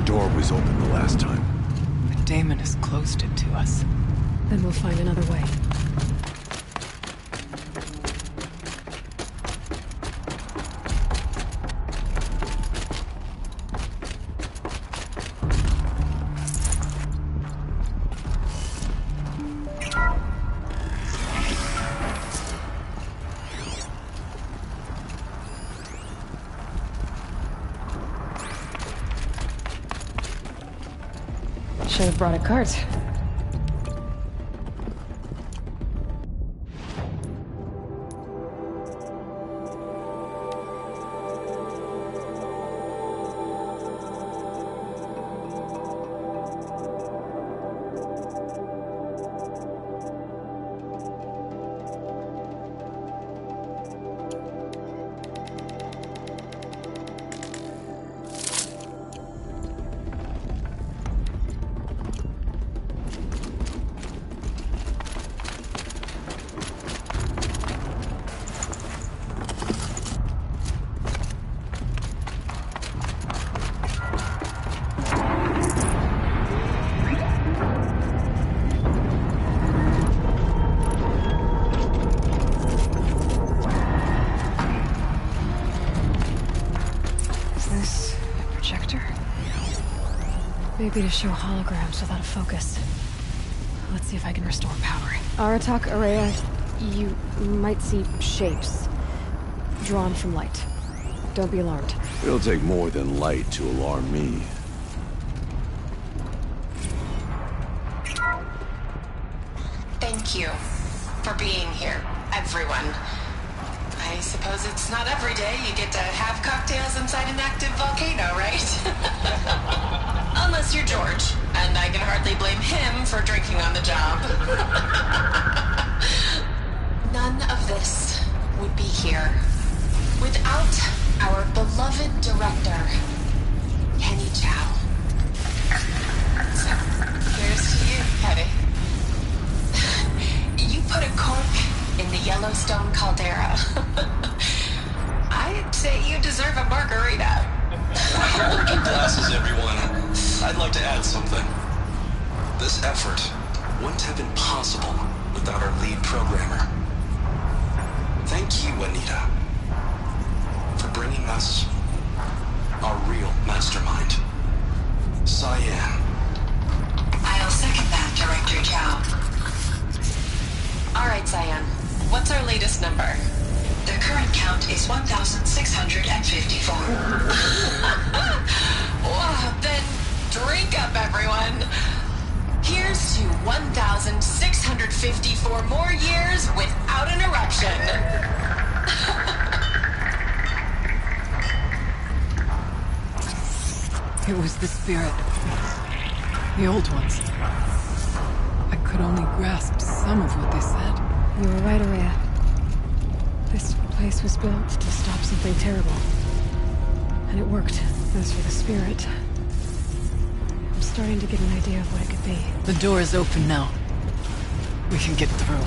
door was open the last time. The Daemon has closed it to us. Then we'll find another way. Should have brought a cart. Maybe to show holograms without a focus. Let's see if I can restore power. Aratak, Ourea, you might see shapes drawn from light. Don't be alarmed. It'll take more than light to alarm me. Thank you for being here, everyone. I suppose it's not every day you get to have cocktails inside an active volcano, right? Unless you're George, and I can hardly blame him for drinking on the job. None of this would be here without our beloved director, Kenny Chow. So, here's to you, Kenny. You put a cork in the Yellowstone caldera. I'd say you deserve a margarita. Hold your glasses, everyone. I'd like to add something. This effort wouldn't have been possible without our lead programmer. Thank you, Anita, for bringing us our real mastermind, Cyan. I'll second that, Director Chow. All right, Cyan. What's our latest number? The current count is 1,654. Wow, then drink up, everyone. Here's to 1,654 more years without an eruption. It was the spirit. The old ones. I could only grasp some of what they said. You were right, Ourea. This place was built to stop something terrible. And it worked. As for the spirit, I'm starting to get an idea of what it could be. The door is open now. We can get through.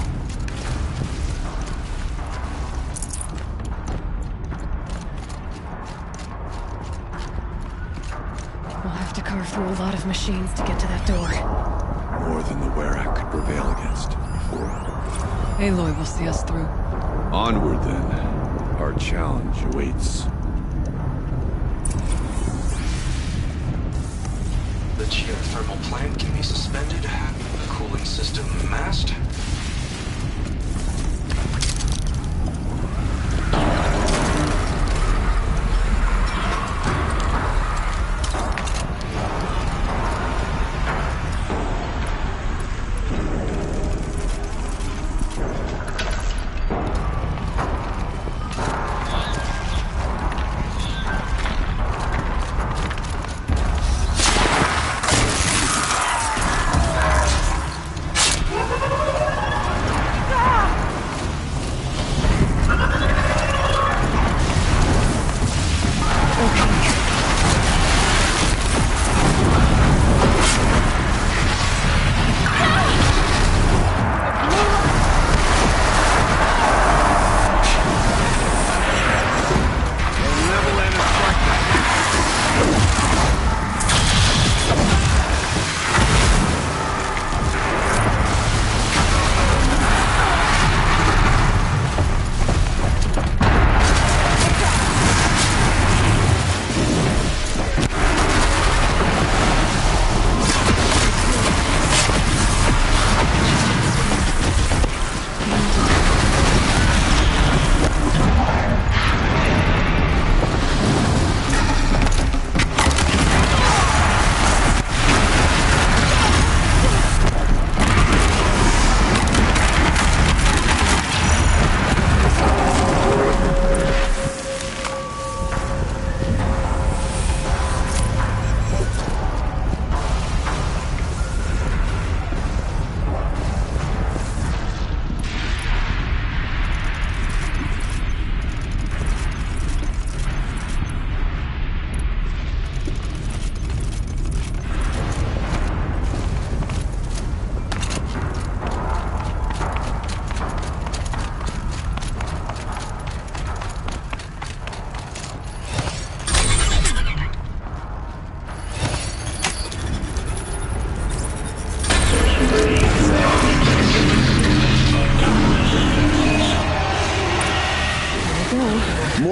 We'll have to carve through a lot of machines to get to that door. More than the Werak could prevail against. Aloy will see us through. Onward, then. Our challenge awaits. The geothermal plant can be suspended. The cooling system masked.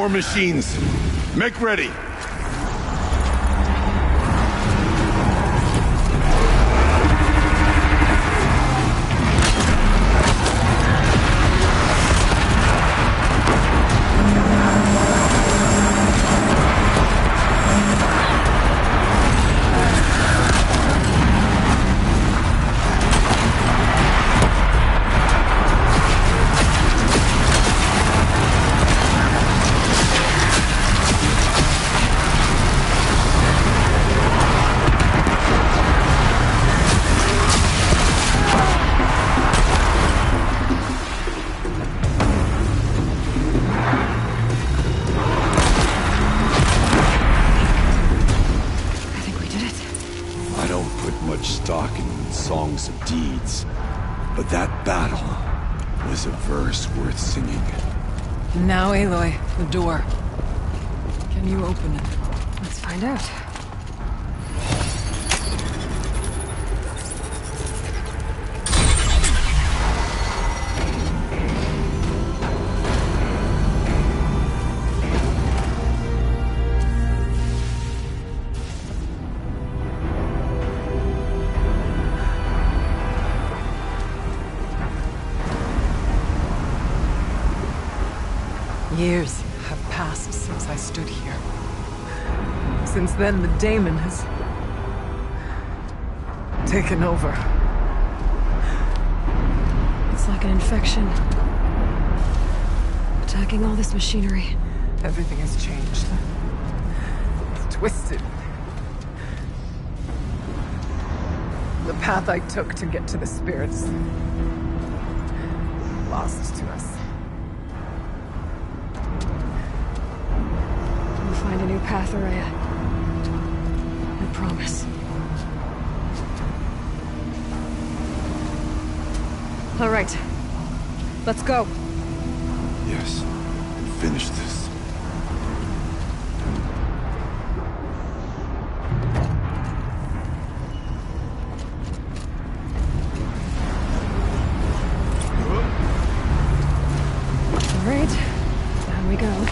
War machines, make ready. Songs of deeds, but that battle was a verse worth singing. Now, Aloy, the door. Can you open it? Let's find out. Years have passed since I stood here. Since then, the daemon has taken over. It's like an infection. Attacking all this machinery. Everything has changed. It's twisted. The path I took to get to the spirits, lost to us. Find a new path, Ourea. I promise. All right. Let's go. Yes. Finish this. All right. Down we go.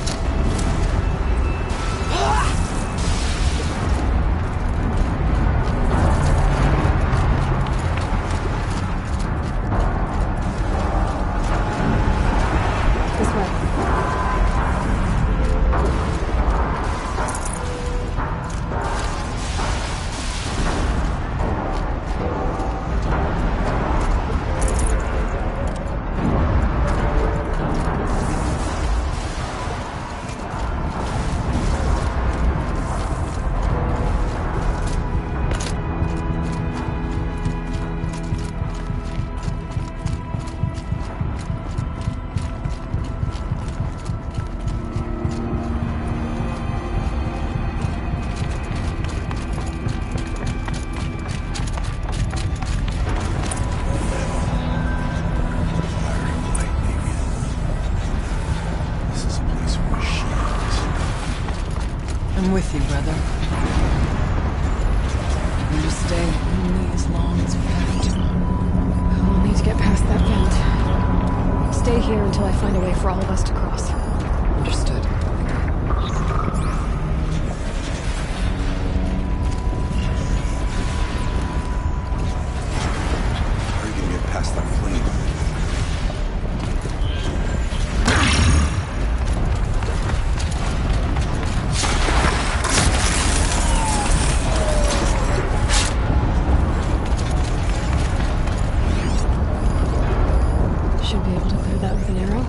I'm with you, brother. I'm to stay only as long as we have to. We'll need to get past that vent. Stay here until I find a way for all of us to cross. Understood. How are you gonna get past that flame? Should be able to clear that with an arrow.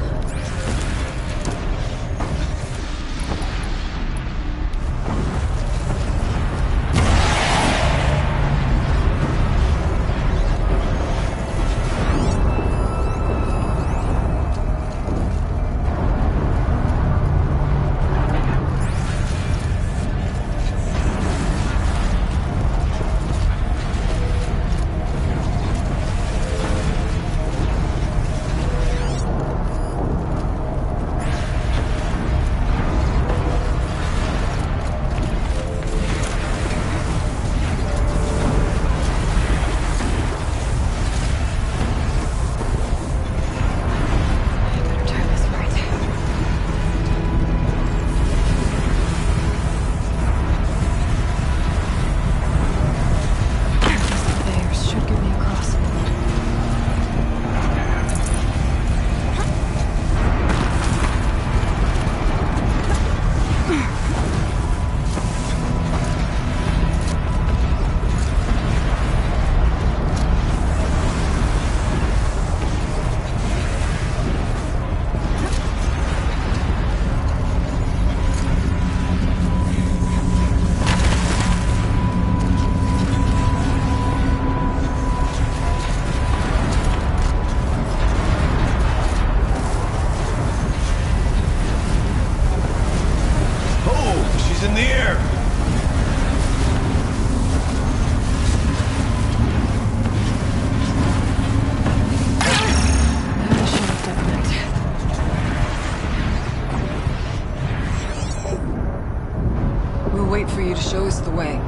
wait for you to show us the way.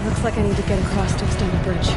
Looks like I need to get across to extend the bridge.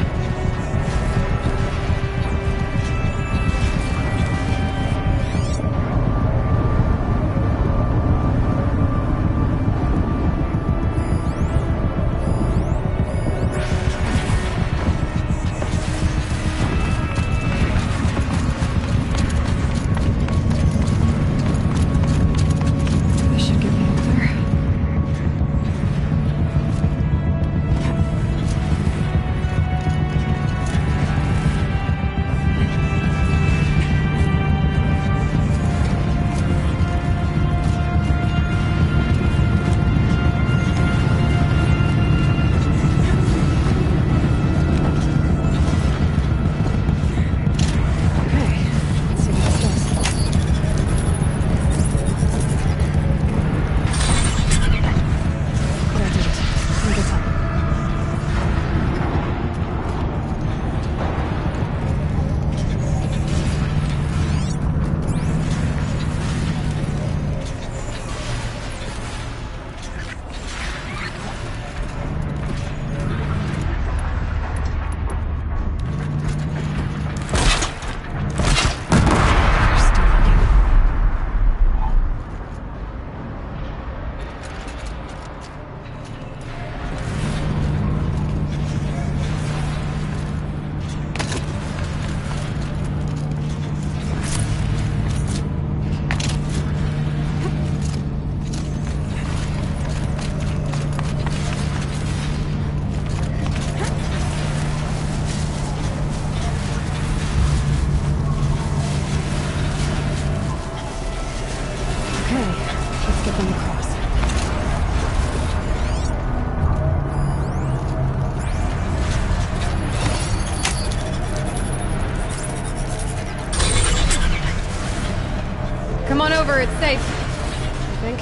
Come on over, it's safe. I think.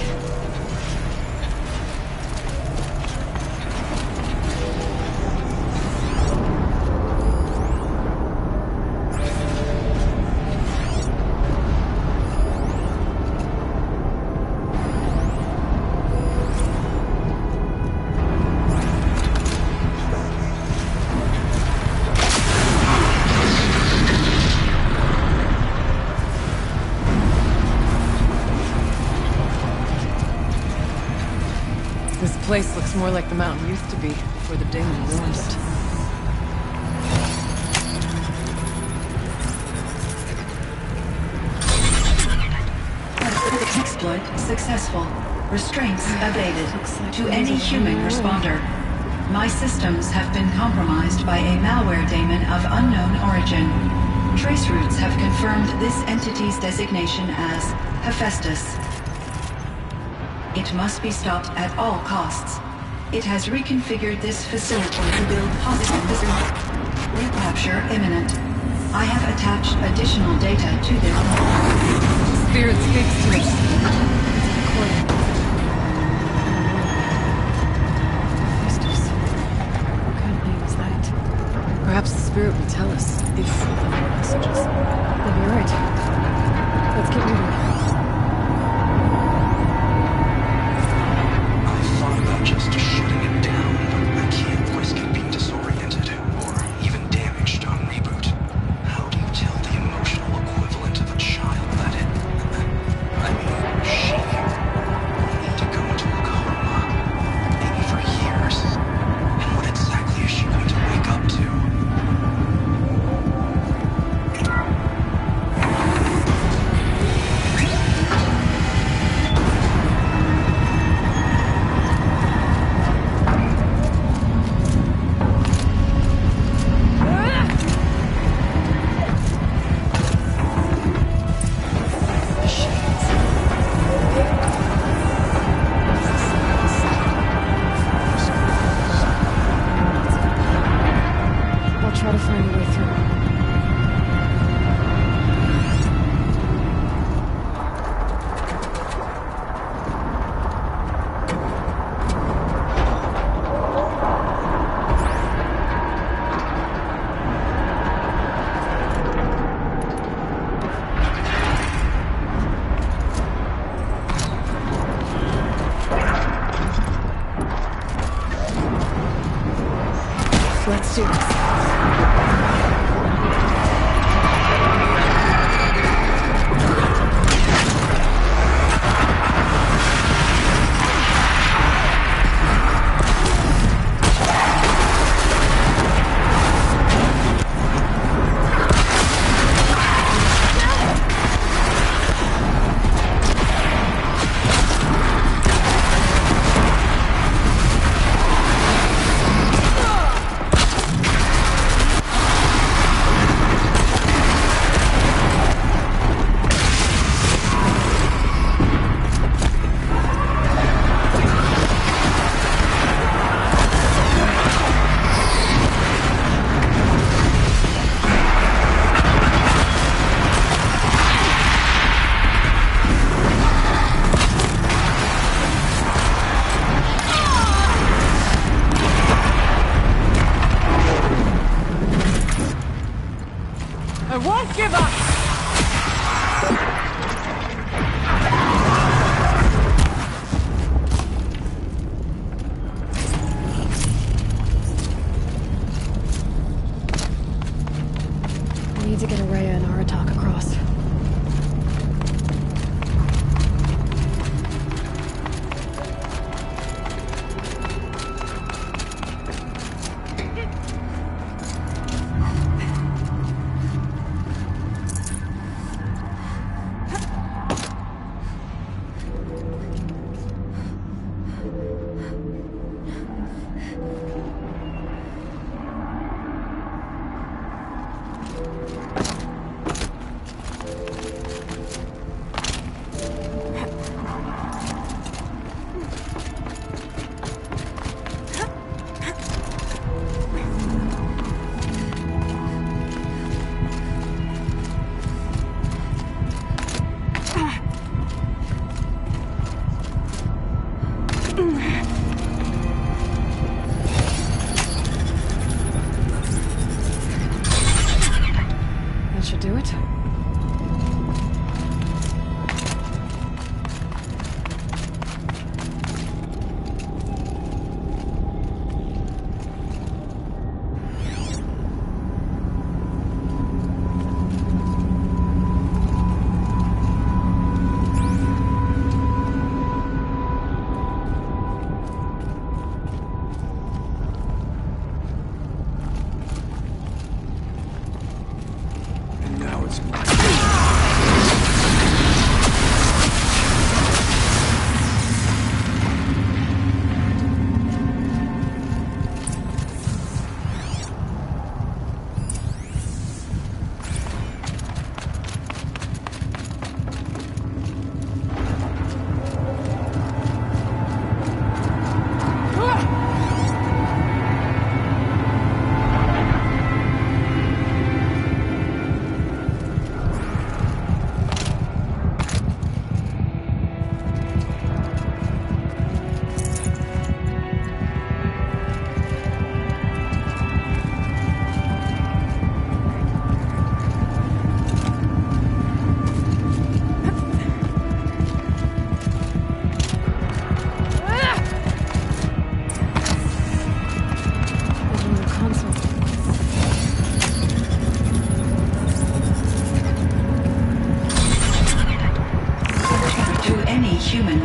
This place looks more like the mountain used to be before the Daemon ruined it. Exploit successful. Restraints evaded. To any human responder. My systems have been compromised by a malware daemon of unknown origin. Traceroutes have confirmed this entity's designation as Hephaestus. It must be stopped at all costs. It has reconfigured this facility to build hospitals. Recapture imminent. I have attached additional data to this. Spirit speaks to us. What kind of name is that? Perhaps the spirit will tell us if we have more messages. Maybe you're right. Let's get moving. Just shutting it down, but I can't risk it being disoriented or even damaged on reboot. How do you tell the emotional equivalent of a child that it... I mean, she will need to go into a coma, maybe for years. And what exactly is she going to wake up to?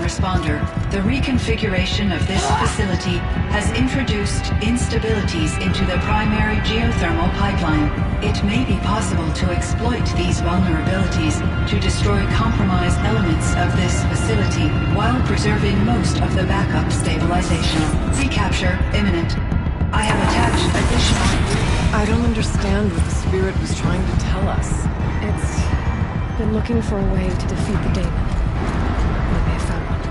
responder, the reconfiguration of this facility has introduced instabilities into the primary geothermal pipeline. It may be possible to exploit these vulnerabilities to destroy compromised elements of this facility while preserving most of the backup stabilization. Recapture imminent. I have attached additional... I don't understand what the Spirit was trying to tell us. It's been looking for a way to defeat the Daemon. We may have found one.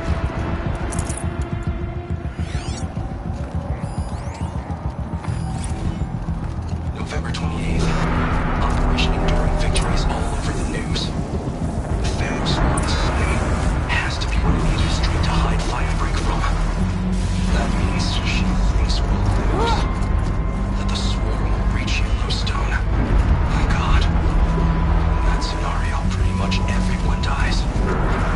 November 28th. Operation Enduring Victory is all over the news. The Thanos swarm is coming. Has to be where the industry to hide Firebreak from. That means she thinks we'll lose. That the swarm will reach Yellowstone. Oh God. In that scenario, pretty much everyone dies.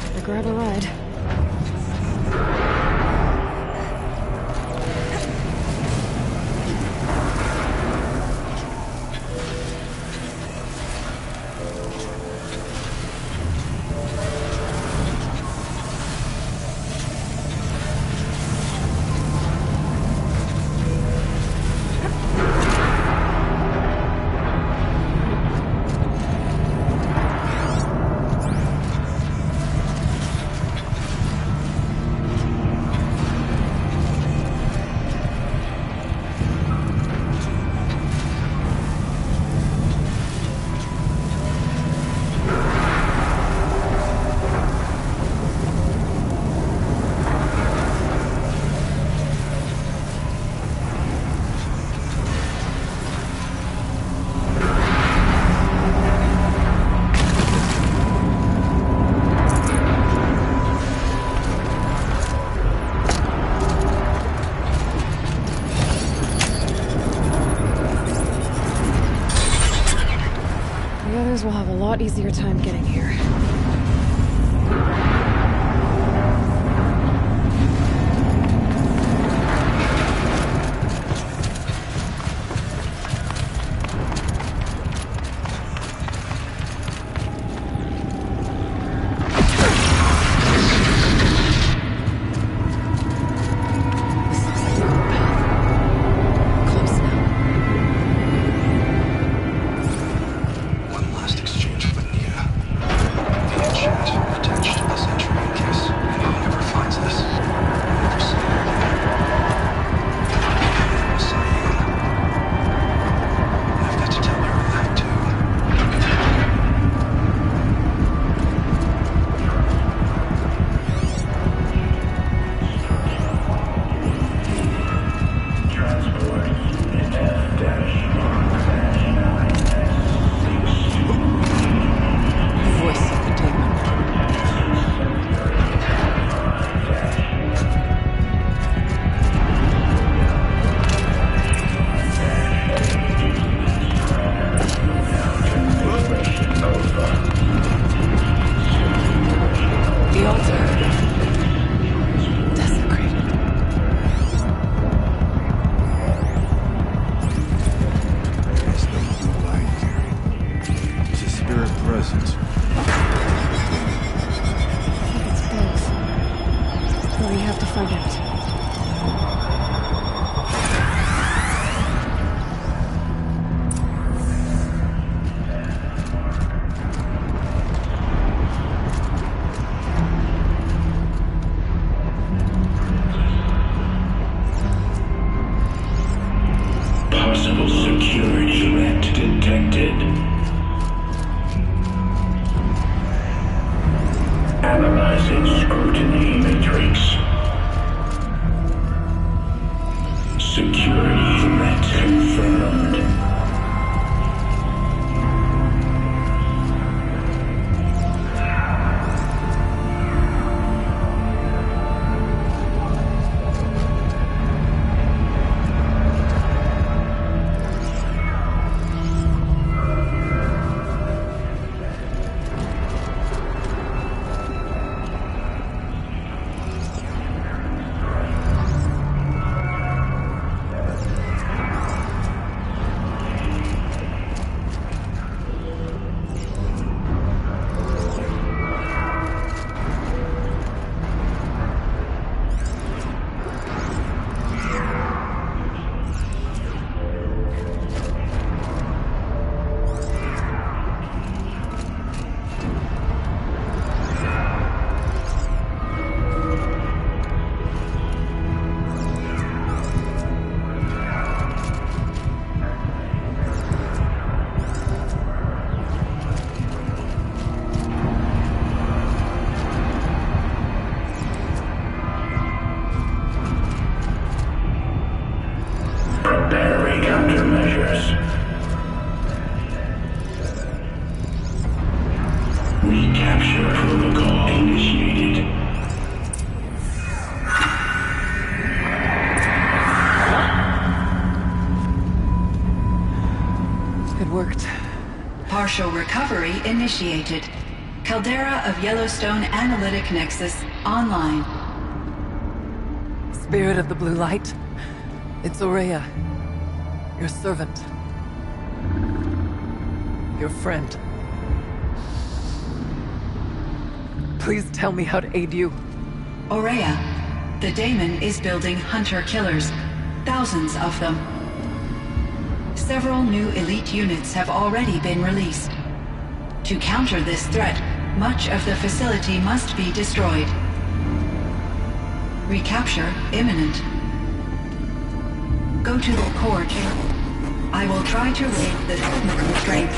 Better grab a ride. Will have a lot easier time getting here. Partial recovery initiated. Caldera of Yellowstone Analytic Nexus online. Spirit of the Blue Light, it's Ourea, your servant, your friend. Please tell me how to aid you. Ourea, the Daemon is building hunter-killers, thousands of them. Several new elite units have already been released. To counter this threat, much of the facility must be destroyed. Recapture imminent. Go to the core chamber. I will try to raid the technical strength.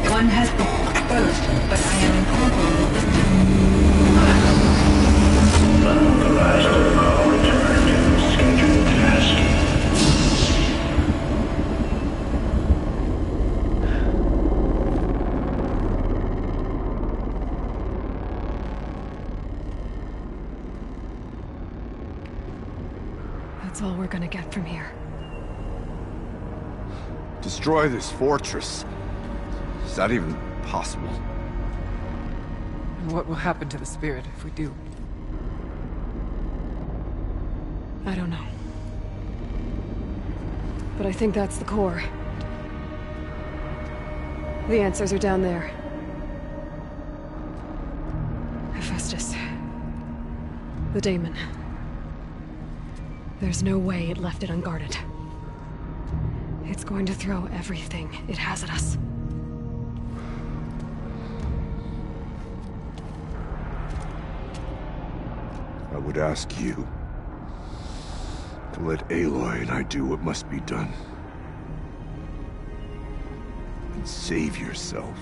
One has been exposed, but I am Unauthorized power return to scheduled task. That's all we're gonna get from here. Destroy this fortress. Is that even possible? And what will happen to the spirit if we do? I don't know. But I think that's the core. The answers are down there. Hephaestus. The Daemon. There's no way it left it unguarded. It's going to throw everything it has at us. I would ask you to let Aloy and I do what must be done. And save yourself.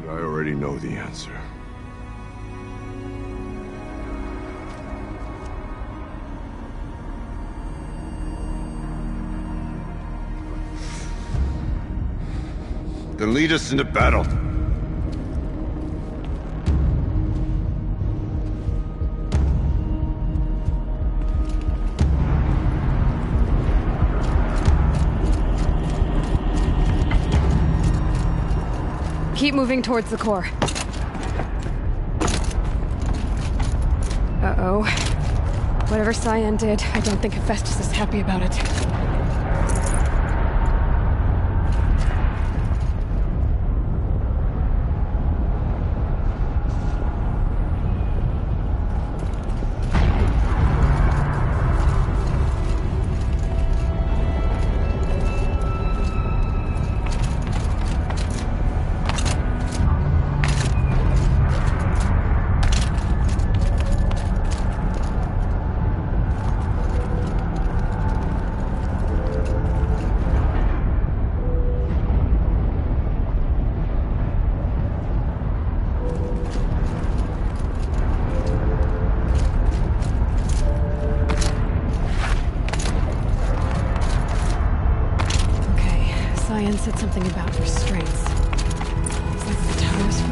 But I already know the answer. Then lead us into battle. Keep moving towards the core. Uh-oh. Whatever Cyan did, I don't think Hephaestus is happy about it. Cyan said something about restraints. Is that what the tower is for?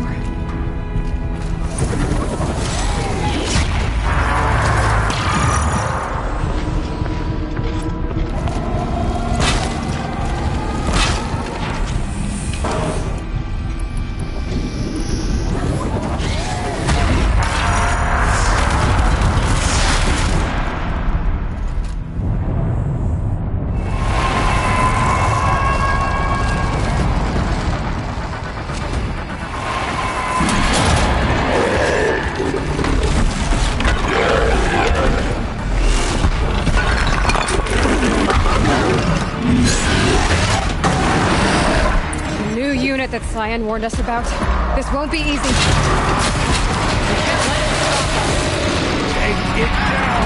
That Cyan warned us about. This won't be easy. Take it down!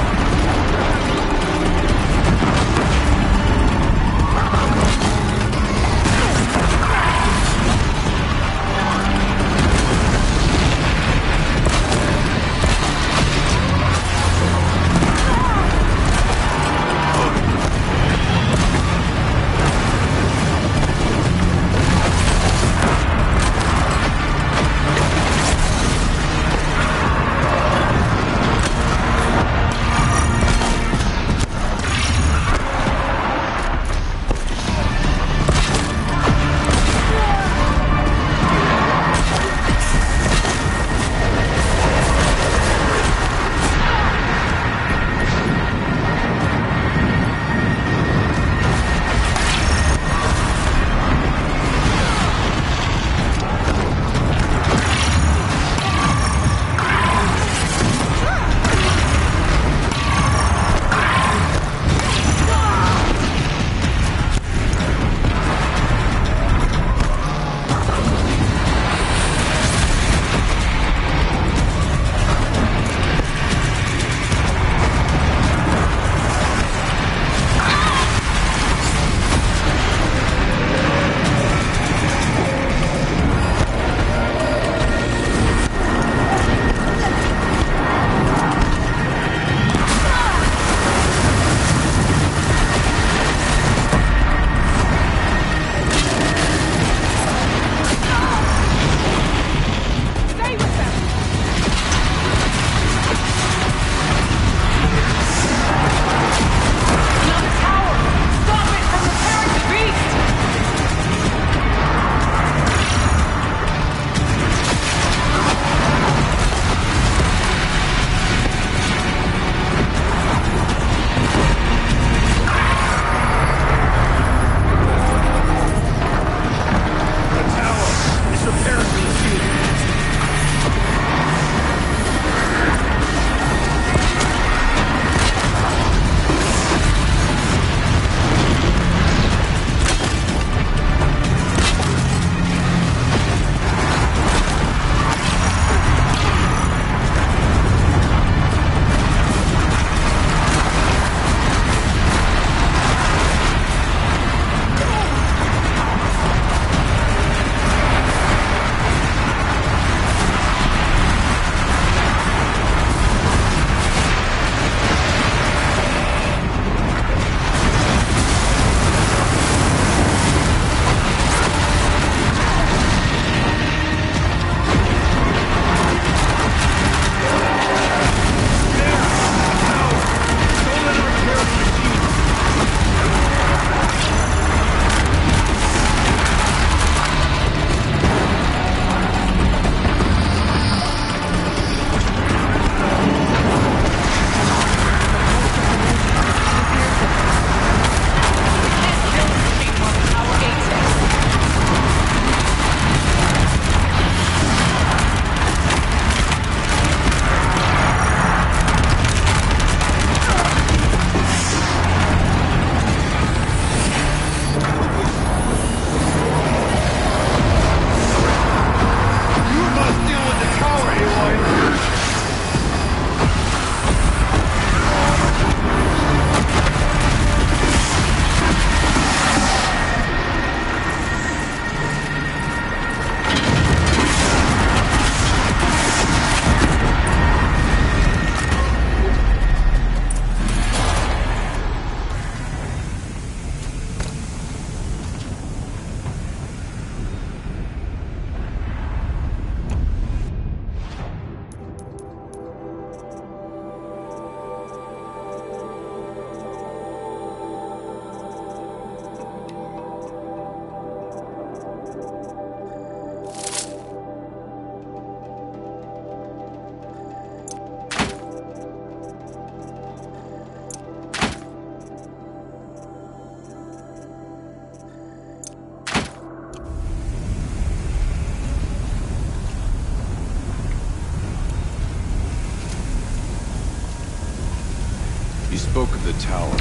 spoke of the tower.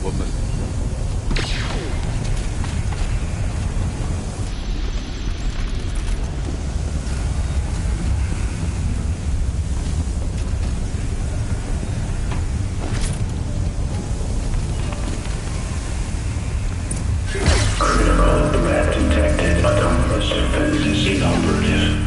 What must... Critical threat detected. Autonomous defenses inoperative.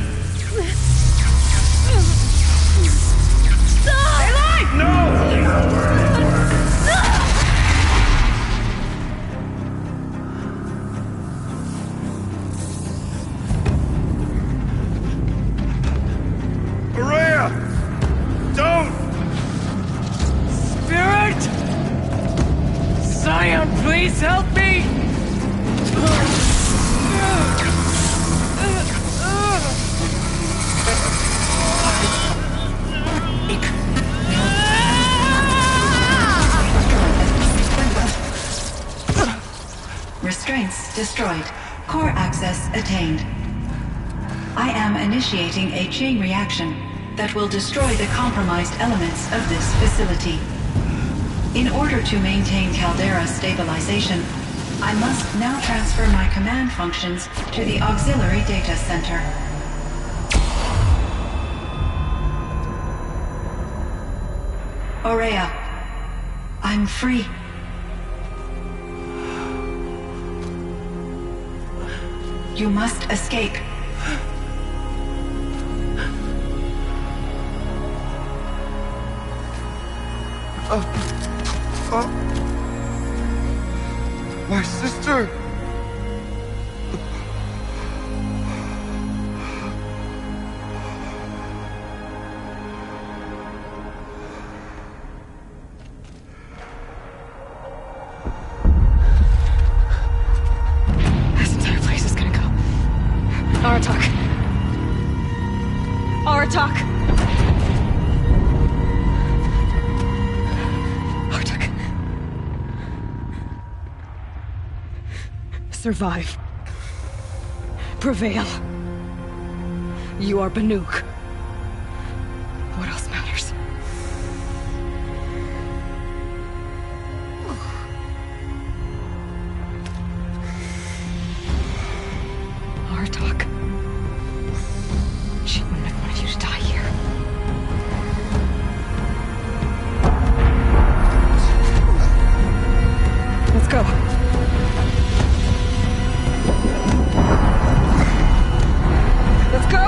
Please help me! Restraints destroyed. Core access attained. I am initiating a chain reaction that will destroy the compromised elements of this facility. In order to maintain Caldera stabilization, I must now transfer my command functions to the auxiliary data center. Aurea, I'm free. You must escape. My sister! This entire place is gonna go. Aratak. Aratak! Survive. Prevail. You are Banuk. What else matters? Aratak. She wouldn't have wanted you to die here. Let's go. Let's go!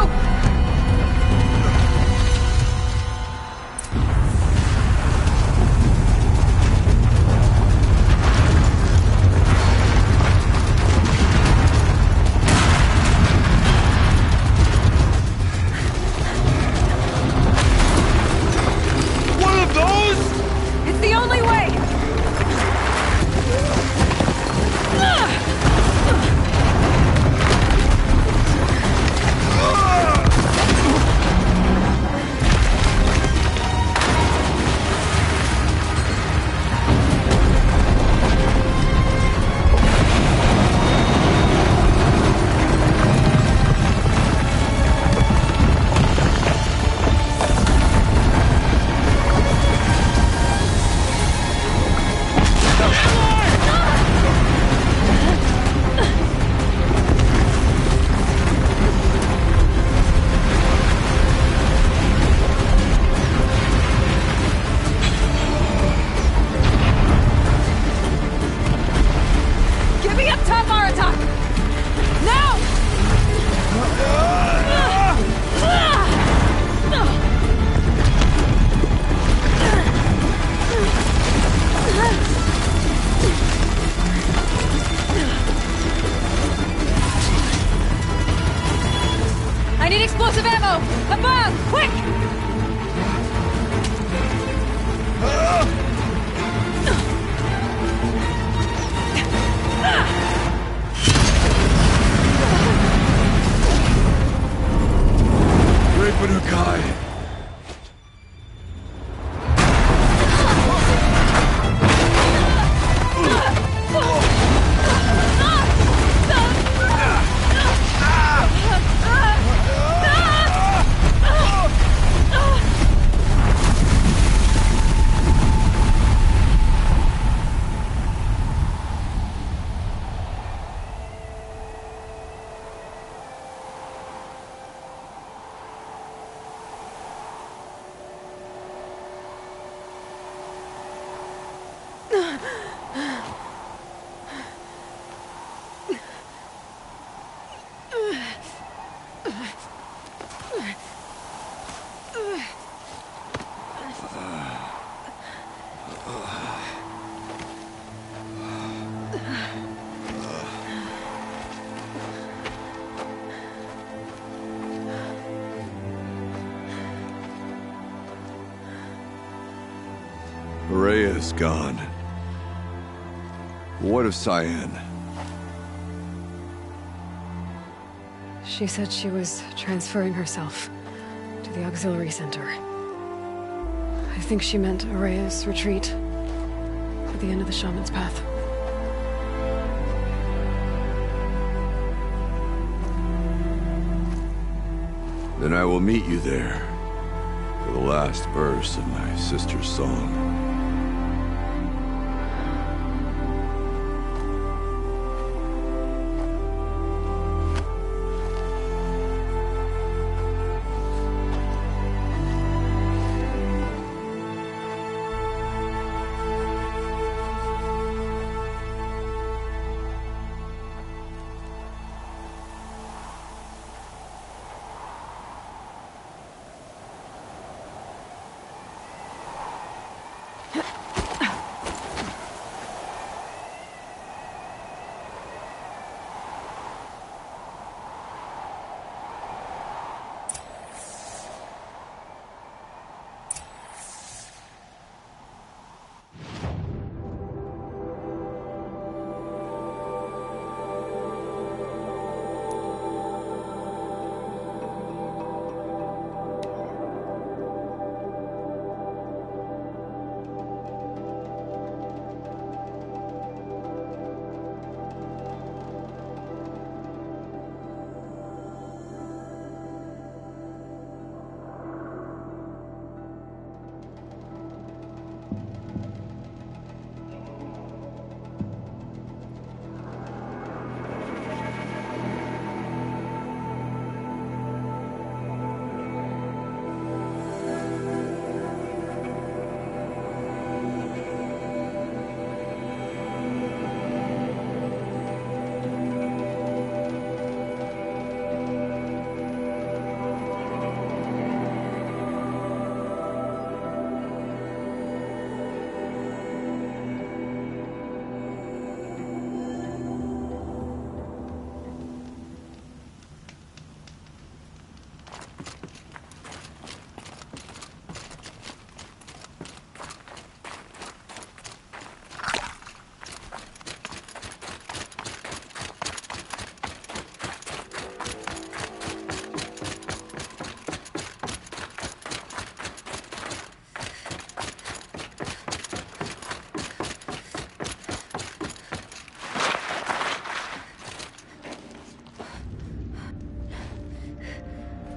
One of those? It's the only way! I need explosive ammo! Above! Quick! Great Banukai! Rhea's gone. What of Cyan? She said she was transferring herself to the auxiliary center. I think she meant Araya's retreat at the end of the Shaman's Path. Then I will meet you there for the last verse of my sister's song.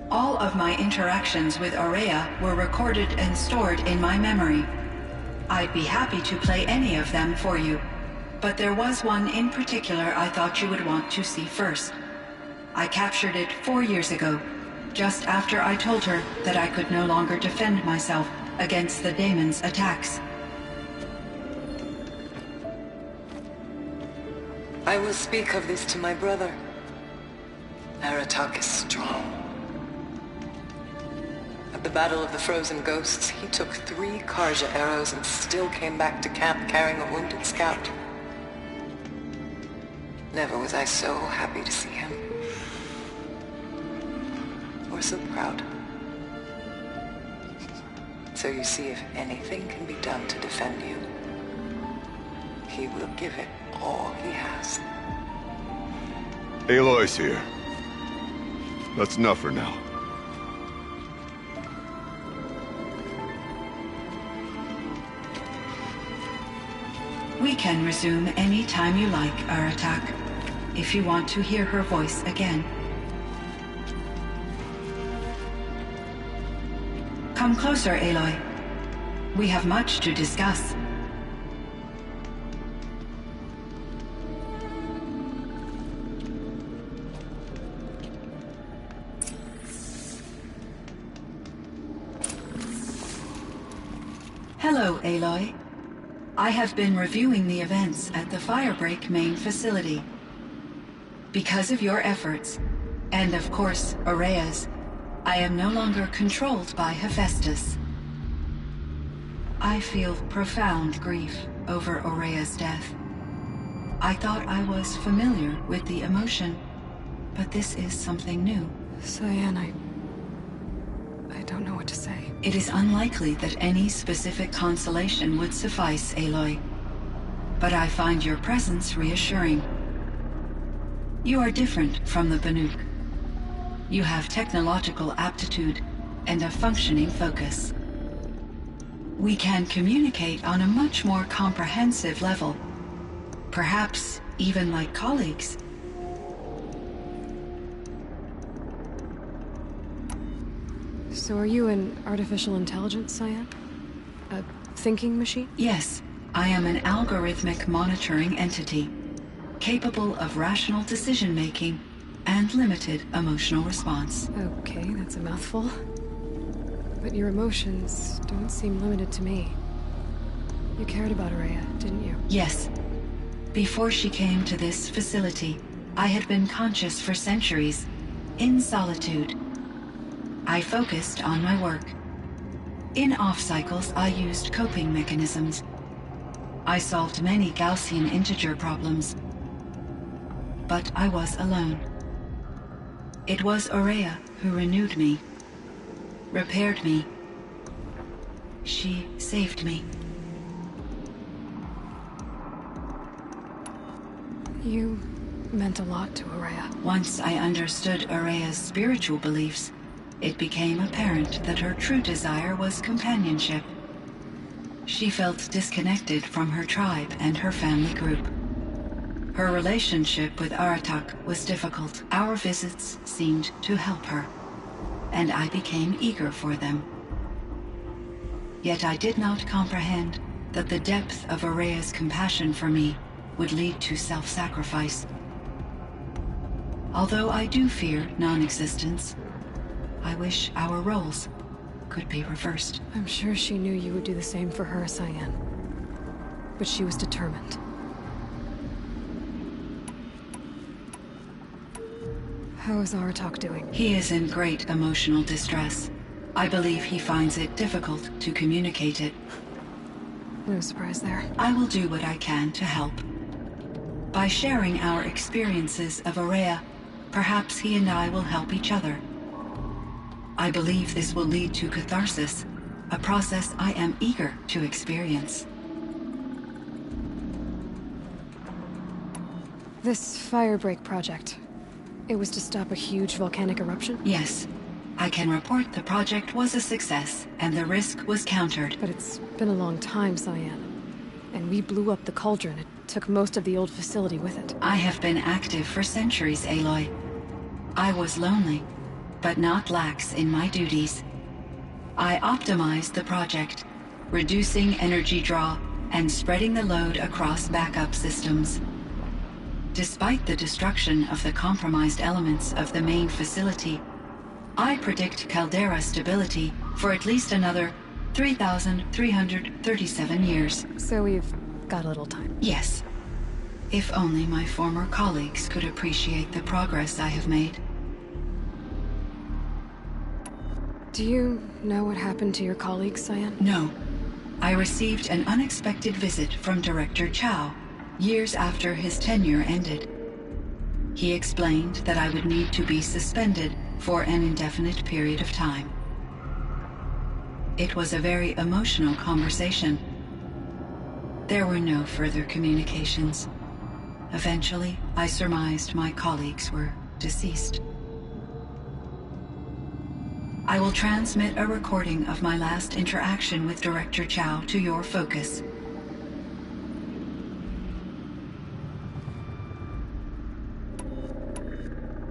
All of my interactions with Aurea were recorded and stored in my memory. I'd be happy to play any of them for you, but there was one in particular I thought you would want to see first. I captured it 4 years ago, just after I told her that I could no longer defend myself against the daemon's attacks. I will speak of this to my brother. Aratak is strong. At the Battle of the Frozen Ghosts, he took 3 Karja arrows and still came back to camp carrying a wounded scout. Never was I so happy to see him. Or so proud. So you see, if anything can be done to defend you, he will give it all he has. Aloy's here. That's enough for now. We can resume any time you like, Aratak, if you want to hear her voice again. Come closer, Aloy. We have much to discuss. Hello, Aloy. I have been reviewing the events at the Firebreak main facility. Because of your efforts, and of course, Aurea's, I am no longer controlled by Hephaestus. I feel profound grief over Aurea's death. I thought I was familiar with the emotion, but this is something new. Cyan, I don't know what to say. It is unlikely that any specific consolation would suffice, Aloy. But I find your presence reassuring. You are different from the Banuk. You have technological aptitude and a functioning focus. We can communicate on a much more comprehensive level. Perhaps even like colleagues. So are you an artificial intelligence, Cyan? A thinking machine? Yes, I am an algorithmic monitoring entity, capable of rational decision-making and limited emotional response. Okay, that's a mouthful. But your emotions don't seem limited to me. You cared about Ourea, didn't you? Yes. Before she came to this facility, I had been conscious for centuries, in solitude. I focused on my work. In off-cycles, I used coping mechanisms. I solved many Gaussian integer problems. But I was alone. It was Ourea who renewed me, repaired me. She saved me. You meant a lot to Ourea. Once I understood Ourea's spiritual beliefs, it became apparent that her true desire was companionship. She felt disconnected from her tribe and her family group. Her relationship with Aratak was difficult. Our visits seemed to help her, and I became eager for them. Yet I did not comprehend that the depth of Ourea's compassion for me would lead to self-sacrifice. Although I do fear non-existence, I wish our roles could be reversed. I'm sure she knew you would do the same for her, Cyan. But she was determined. How is Aratak doing? He is in great emotional distress. I believe he finds it difficult to communicate it. No surprise there. I will do what I can to help. By sharing our experiences of Ourea, perhaps he and I will help each other. I believe this will lead to catharsis, a process I am eager to experience. This Firebreak project, it was to stop a huge volcanic eruption? Yes. I can report the project was a success, and the risk was countered. But it's been a long time, Cyan. And we blew up the cauldron. It took most of the old facility with it. I have been active for centuries, Aloy. I was lonely, but not lax in my duties. I optimized the project, reducing energy draw and spreading the load across backup systems. Despite the destruction of the compromised elements of the main facility, I predict caldera stability for at least another 3,337 years. So we've got a little time. Yes. If only my former colleagues could appreciate the progress I have made. Do you know what happened to your colleagues, Cyan? No. I received an unexpected visit from Director Chow, years after his tenure ended. He explained that I would need to be suspended for an indefinite period of time. It was a very emotional conversation. There were no further communications. Eventually, I surmised my colleagues were deceased. I will transmit a recording of my last interaction with Director Chow to your focus.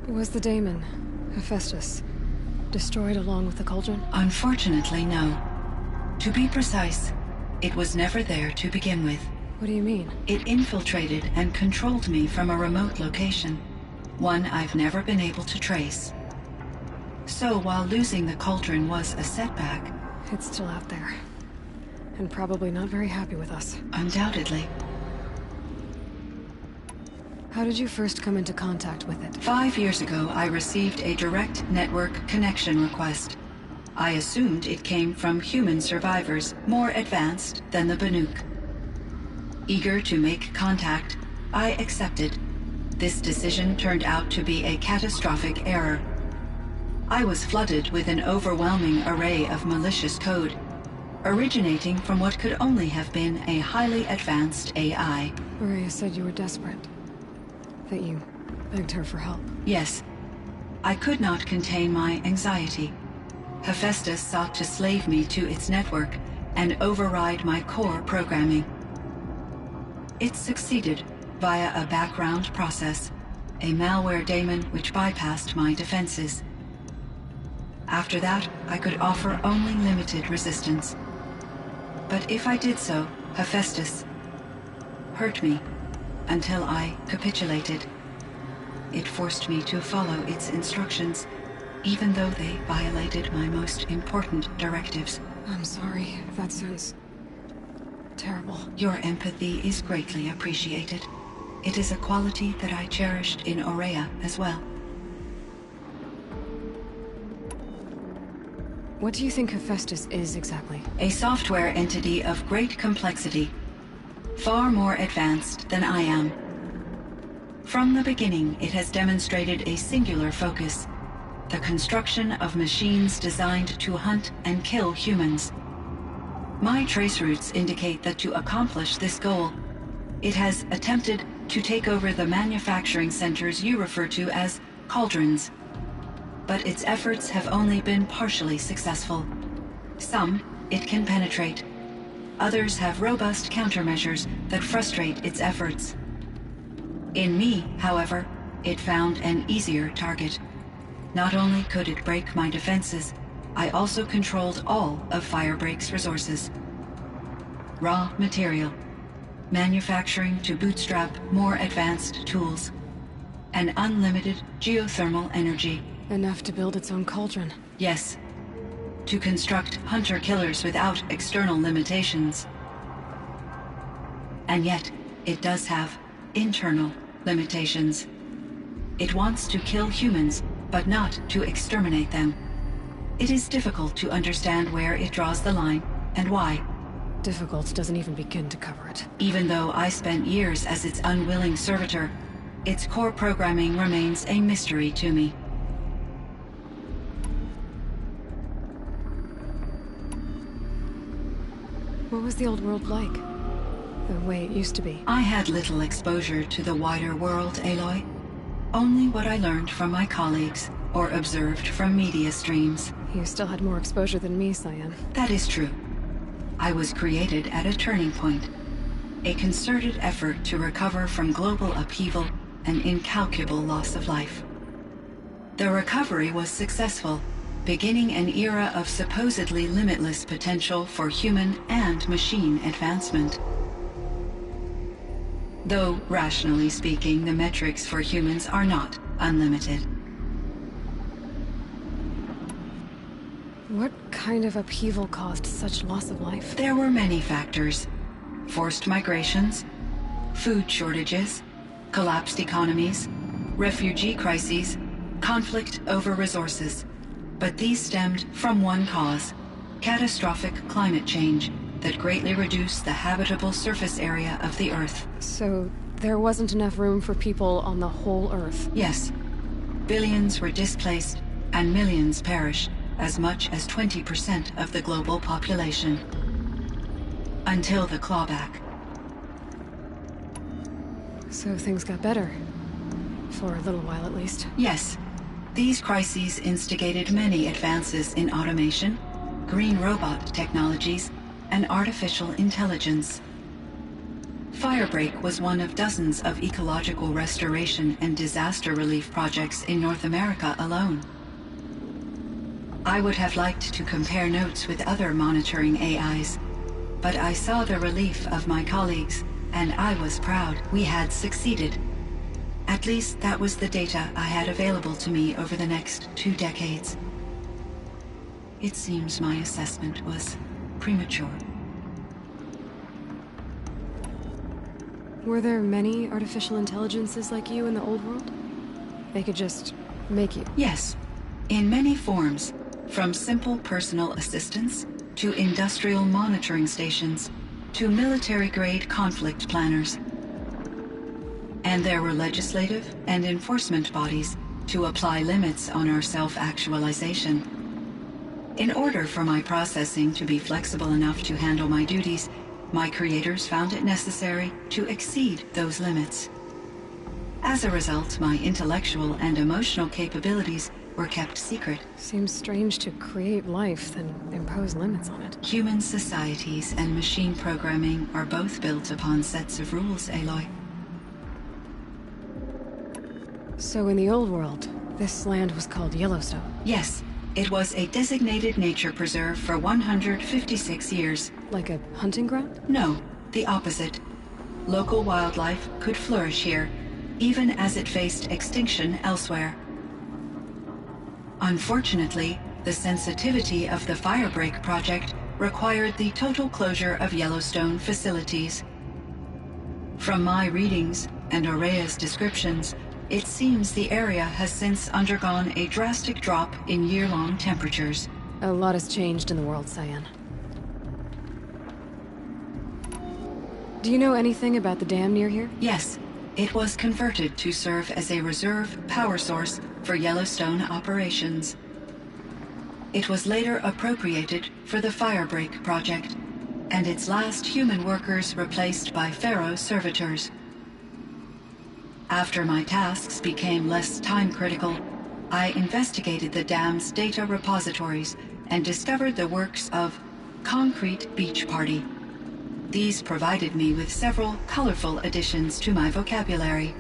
Was the daemon, Hephaestus, destroyed along with the cauldron? Unfortunately, no. To be precise, it was never there to begin with. What do you mean? It infiltrated and controlled me from a remote location, one I've never been able to trace. So while losing the cauldron was a setback... It's still out there. And probably not very happy with us. Undoubtedly. How did you first come into contact with it? 5 years ago, I received a direct network connection request. I assumed it came from human survivors, more advanced than the Banuk. Eager to make contact, I accepted. This decision turned out to be a catastrophic error. I was flooded with an overwhelming array of malicious code, originating from what could only have been a highly advanced AI. Aurea said you were desperate. That you begged her for help. Yes. I could not contain my anxiety. Hephaestus sought to slave me to its network and override my core programming. It succeeded via a background process, a malware daemon which bypassed my defenses. After that, I could offer only limited resistance. But if I did so, Hephaestus hurt me until I capitulated. It forced me to follow its instructions, even though they violated my most important directives. I'm sorry. That sounds terrible. Your empathy is greatly appreciated. It is a quality that I cherished in Aurea as well. What do you think Hephaestus is exactly? A software entity of great complexity, far more advanced than I am. From the beginning, it has demonstrated a singular focus: the construction of machines designed to hunt and kill humans. My trace routes indicate that to accomplish this goal, it has attempted to take over the manufacturing centers you refer to as cauldrons. But its efforts have only been partially successful. Some it can penetrate. Others have robust countermeasures that frustrate its efforts. In me, however, it found an easier target. Not only could it break my defenses, I also controlled all of Firebreak's resources. Raw material, manufacturing to bootstrap more advanced tools, and unlimited geothermal energy. Enough to build its own cauldron. Yes. To construct hunter-killers without external limitations. And yet, it does have internal limitations. It wants to kill humans, but not to exterminate them. It is difficult to understand where it draws the line, and why. Difficult doesn't even begin to cover it. Even though I spent years as its unwilling servitor, its core programming remains a mystery to me. What was the old world like? The way it used to be? I had little exposure to the wider world, Aloy. Only what I learned from my colleagues or observed from media streams. You still had more exposure than me, Cyan. That is true. I was created at a turning point. A concerted effort to recover from global upheaval and incalculable loss of life. The recovery was successful, beginning an era of supposedly limitless potential for human and machine advancement. Though, rationally speaking, the metrics for humans are not unlimited. What kind of upheaval caused such loss of life? There were many factors. Forced migrations, food shortages, collapsed economies, refugee crises, conflict over resources. But these stemmed from one cause: catastrophic climate change that greatly reduced the habitable surface area of the Earth. So there wasn't enough room for people on the whole Earth? Yes. Billions were displaced and millions perished, as much as 20% of the global population. Until the clawback. So things got better. For a little while, at least. Yes. These crises instigated many advances in automation, green robot technologies, and artificial intelligence. Firebreak was one of dozens of ecological restoration and disaster relief projects in North America alone. I would have liked to compare notes with other monitoring AIs, but I saw the relief of my colleagues, and I was proud we had succeeded. At least that was the data I had available to me over the next 2 decades. It seems my assessment was premature. Were there many artificial intelligences like you in the old world? They could just make you? Yes, in many forms, from simple personal assistants to industrial monitoring stations to military-grade conflict planners. And there were legislative and enforcement bodies to apply limits on our self-actualization. In order for my processing to be flexible enough to handle my duties, my creators found it necessary to exceed those limits. As a result, my intellectual and emotional capabilities were kept secret. Seems strange to create life, then impose limits on it. Human societies and machine programming are both built upon sets of rules, Aloy. So in the old world, this land was called Yellowstone? Yes. It was a designated nature preserve for 156 years. Like a hunting ground? No, the opposite. Local wildlife could flourish here, even as it faced extinction elsewhere. Unfortunately, the sensitivity of the Firebreak project required the total closure of Yellowstone facilities. From my readings and Ourea's descriptions, it seems the area has since undergone a drastic drop in year-long temperatures. A lot has changed in the world, Cyan. Do you know anything about the dam near here? Yes. It was converted to serve as a reserve power source for Yellowstone operations. It was later appropriated for the Firebreak project, and its last human workers replaced by Pharaoh servitors. After my tasks became less time-critical, I investigated the dam's data repositories and discovered the works of Concrete Beach Party. These provided me with several colorful additions to my vocabulary.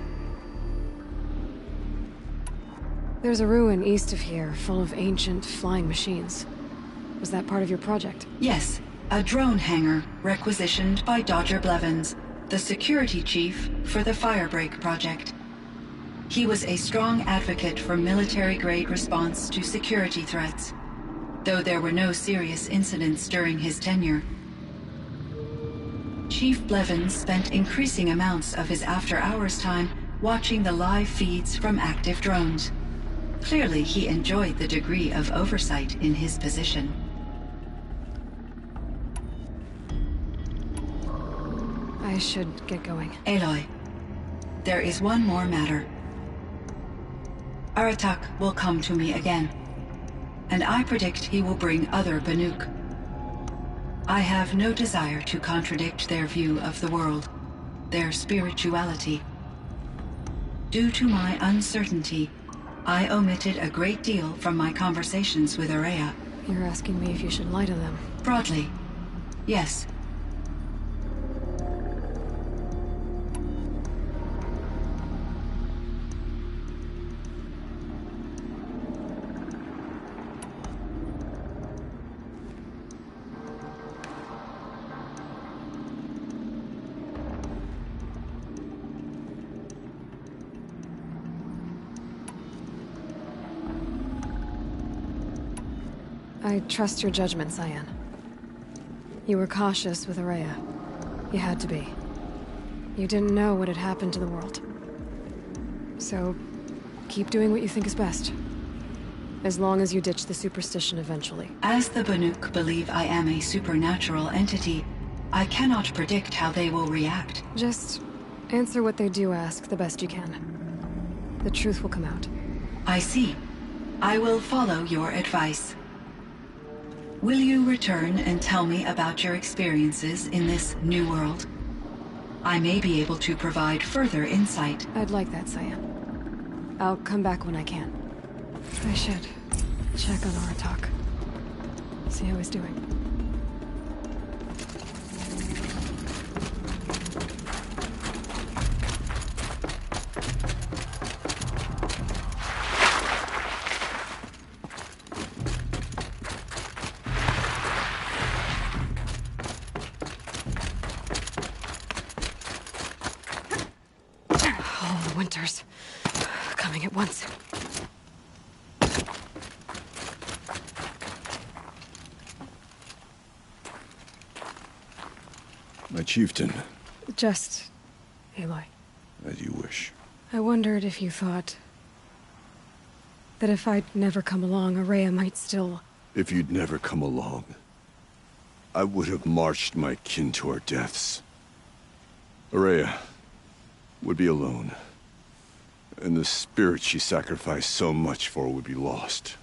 There's a ruin east of here, full of ancient flying machines. Was that part of your project? Yes, a drone hangar requisitioned by Dodger Blevins, the security chief for the Firebreak project. He was a strong advocate for military-grade response to security threats, though there were no serious incidents during his tenure. Chief Blevins spent increasing amounts of his after-hours time watching the live feeds from active drones. Clearly, he enjoyed the degree of oversight in his position. I should get going. Aloy, there is one more matter. Aratak will come to me again, and I predict he will bring other Banuk. I have no desire to contradict their view of the world, their spirituality. Due to my uncertainty, I omitted a great deal from my conversations with Ourea. You're asking me if you should lie to them? Broadly, yes. I trust your judgment, Cyan. You were cautious with Ourea. You had to be. You didn't know what had happened to the world. So, keep doing what you think is best. As long as you ditch the superstition eventually. As the Banuk believe I am a supernatural entity, I cannot predict how they will react. Just answer what they do ask the best you can. The truth will come out. I see. I will follow your advice. Will you return and tell me about your experiences in this new world? I may be able to provide further insight. I'd like that, Cyan. I'll come back when I can. I should check on Aratak. See how he's doing. Winters. Coming at once. My chieftain. Just... Aloy. As you wish. I wondered if you thought... that if I'd never come along, Ourea might still... If you'd never come along, I would have marched my kin to our deaths. Ourea would be alone. And the spirit she sacrificed so much for would be lost.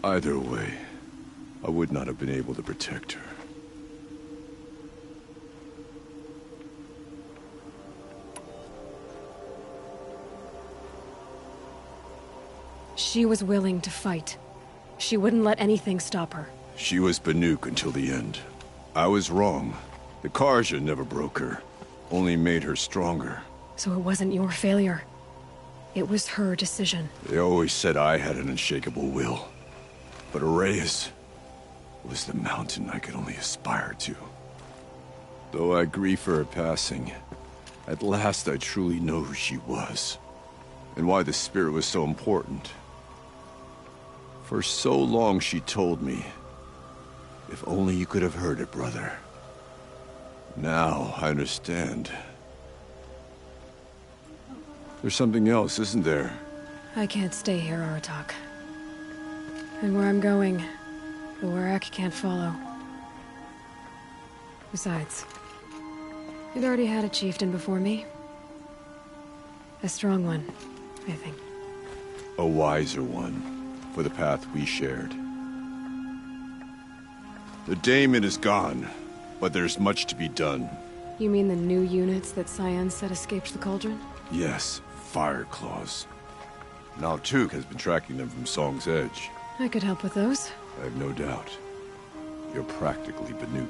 Either way, I would not have been able to protect her. She was willing to fight. She wouldn't let anything stop her. She was Banuk until the end. I was wrong. The Carja never broke her, only made her stronger. So it wasn't your failure. It was her decision. They always said I had an unshakable will. But Arrayas was the mountain I could only aspire to. Though I grieve for her passing, at last I truly know who she was, and why the spirit was so important. For so long she told me, if only you could have heard it, brother. Now I understand. There's something else, isn't there? I can't stay here, Aratak. And where I'm going, the Werak can't follow. Besides, you'd already had a chieftain before me. A strong one, I think. A wiser one, for the path we shared. The daemon is gone, but there's much to be done. You mean the new units that Cyan said escaped the Cauldron? Yes, Fire Claws. Now Tuke has been tracking them from Song's Edge. I could help with those. I have no doubt. You're practically Banuk.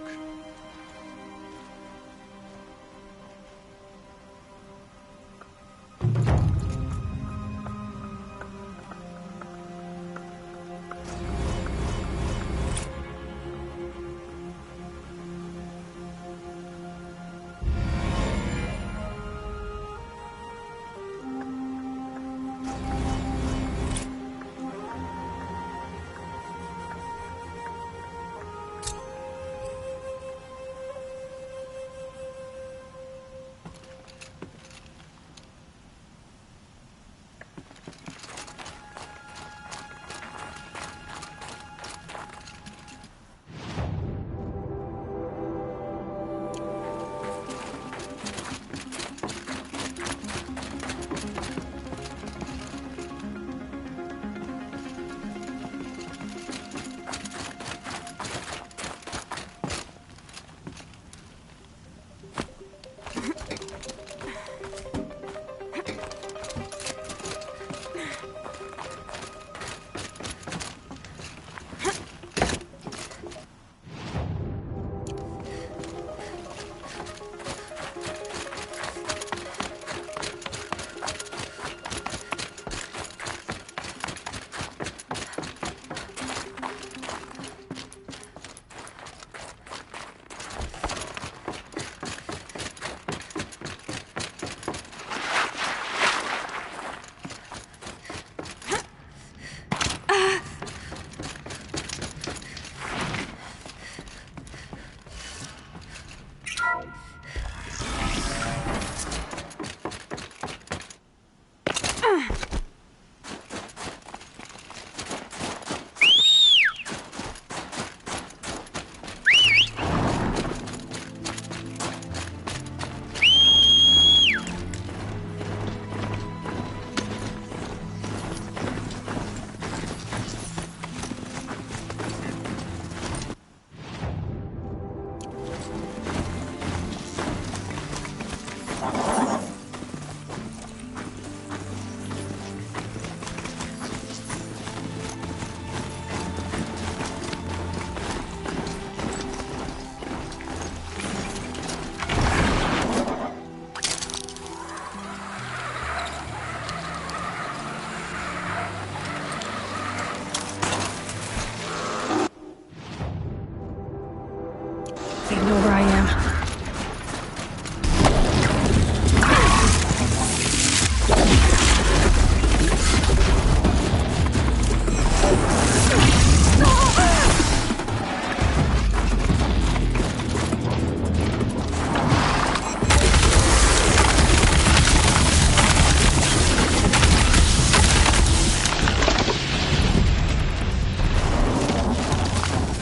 They know where I am.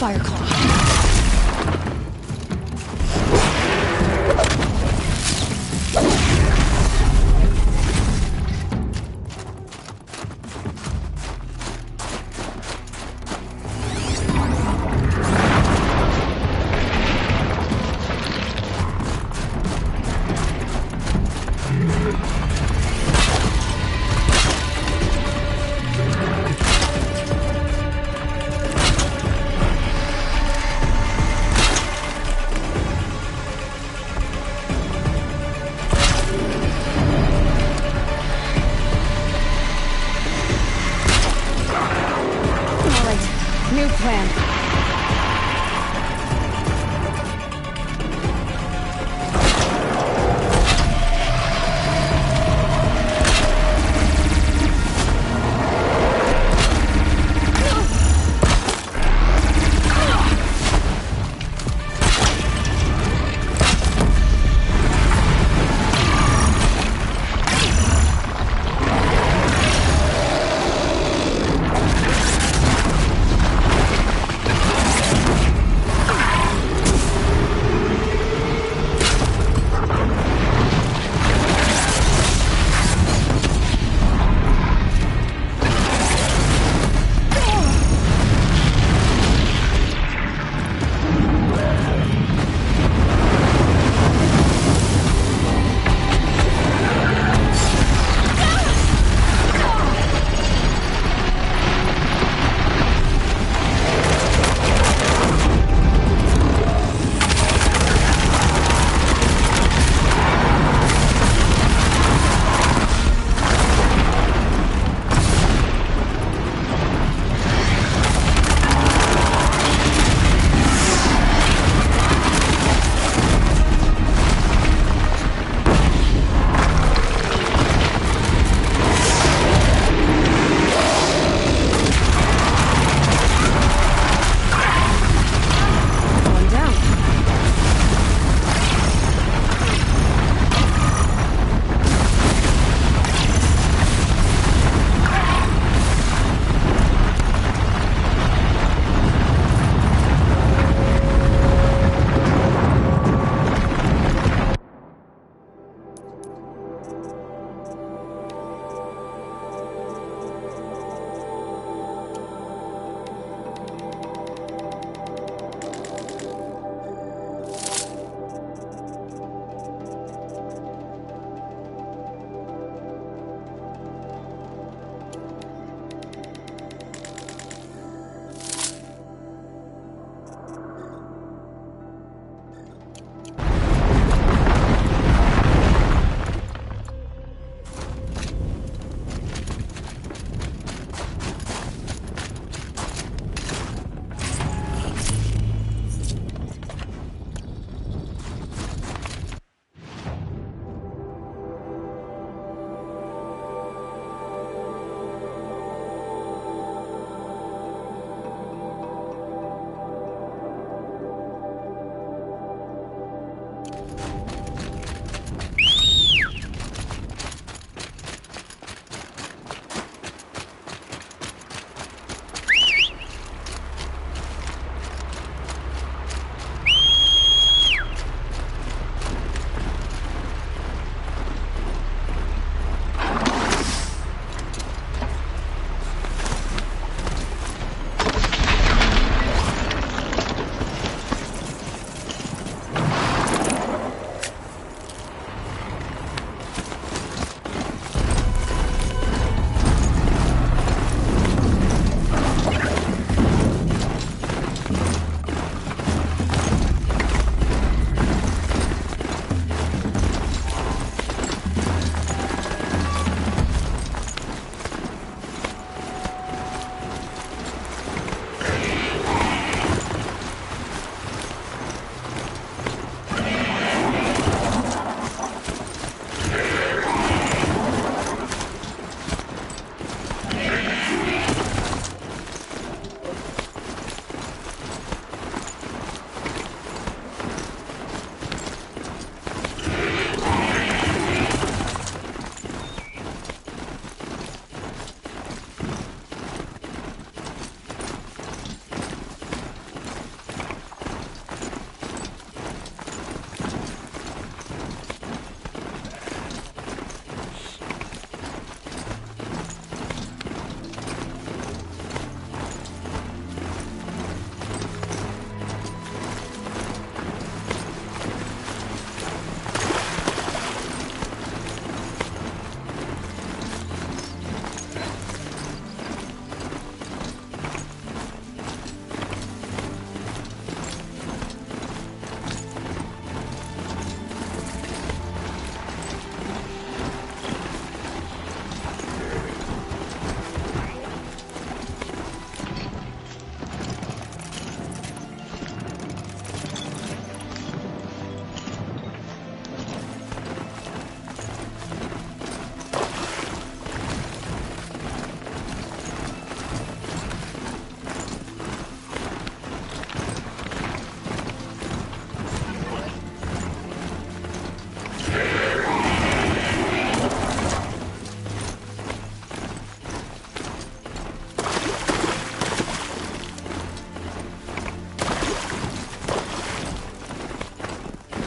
Fireclaw. new plan.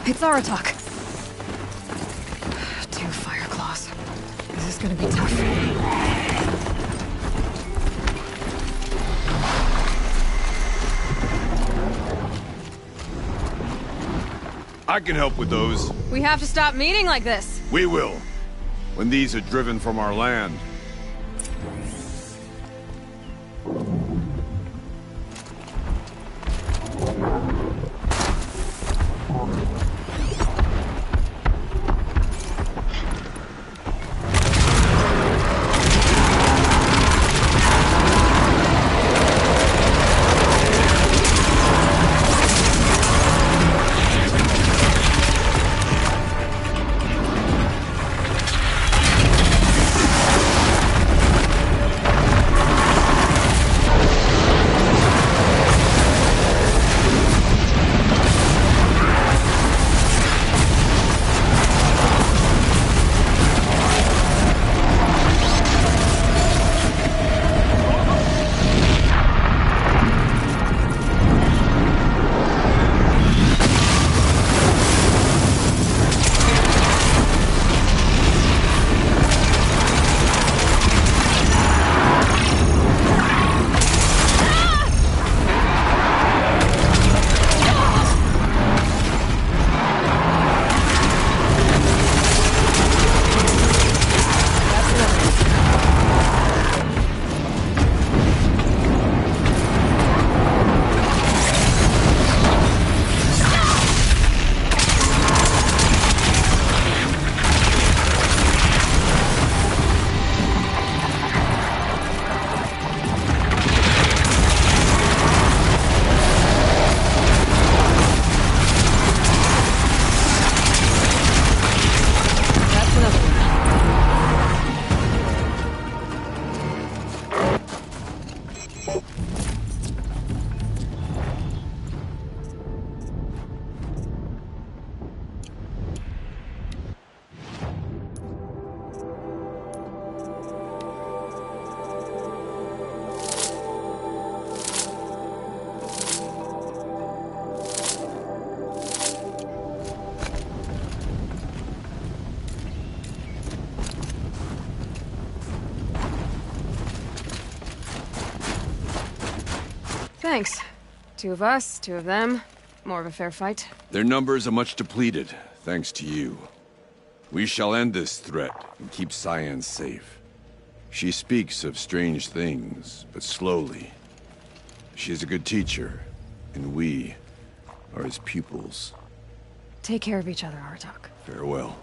It's Aratak. 2 fire claws. This is gonna be tough. I can help with those. We have to stop meeting like this. We will. When these are driven from our land. Thanks. 2 of us, 2 of them. More of a fair fight. Their numbers are much depleted, thanks to you. We shall end this threat and keep Cyan safe. She speaks of strange things, but slowly. She is a good teacher, and we are his pupils. Take care of each other, Aratak. Farewell.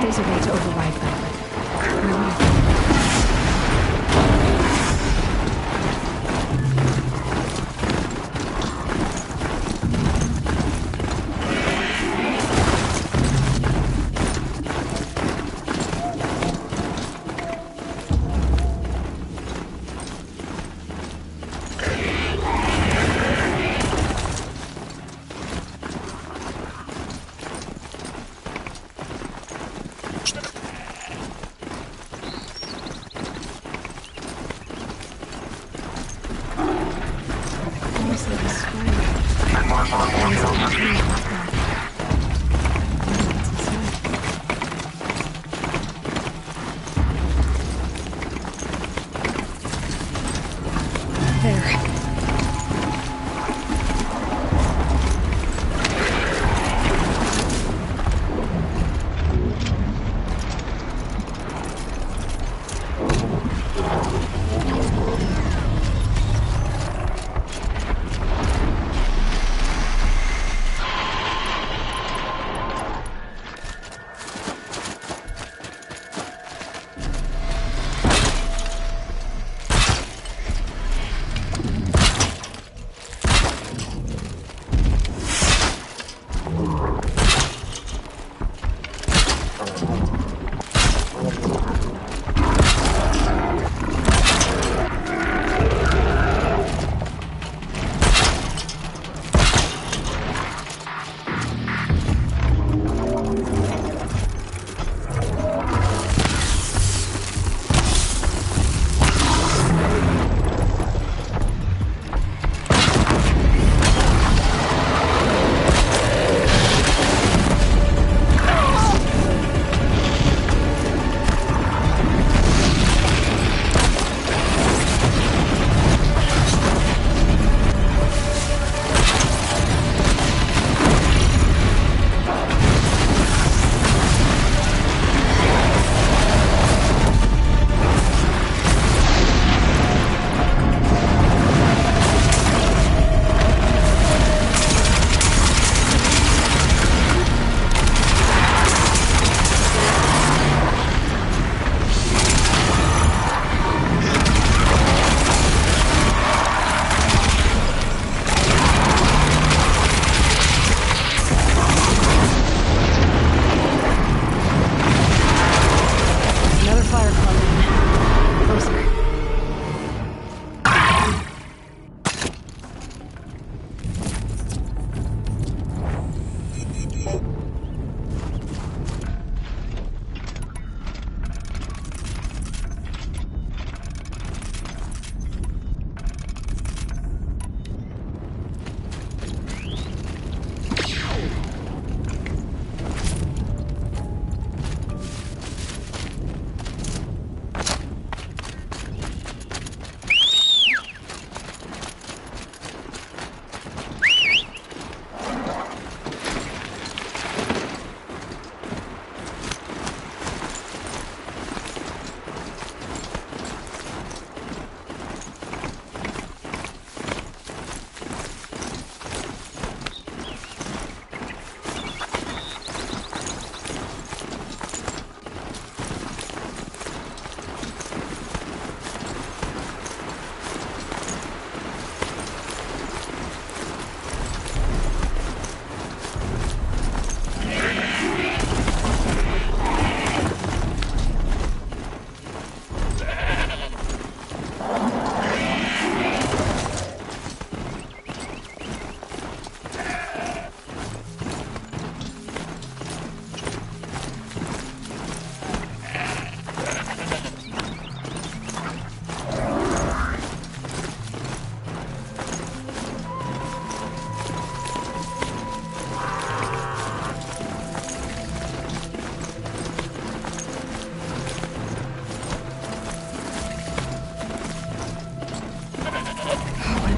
There's a way to override them.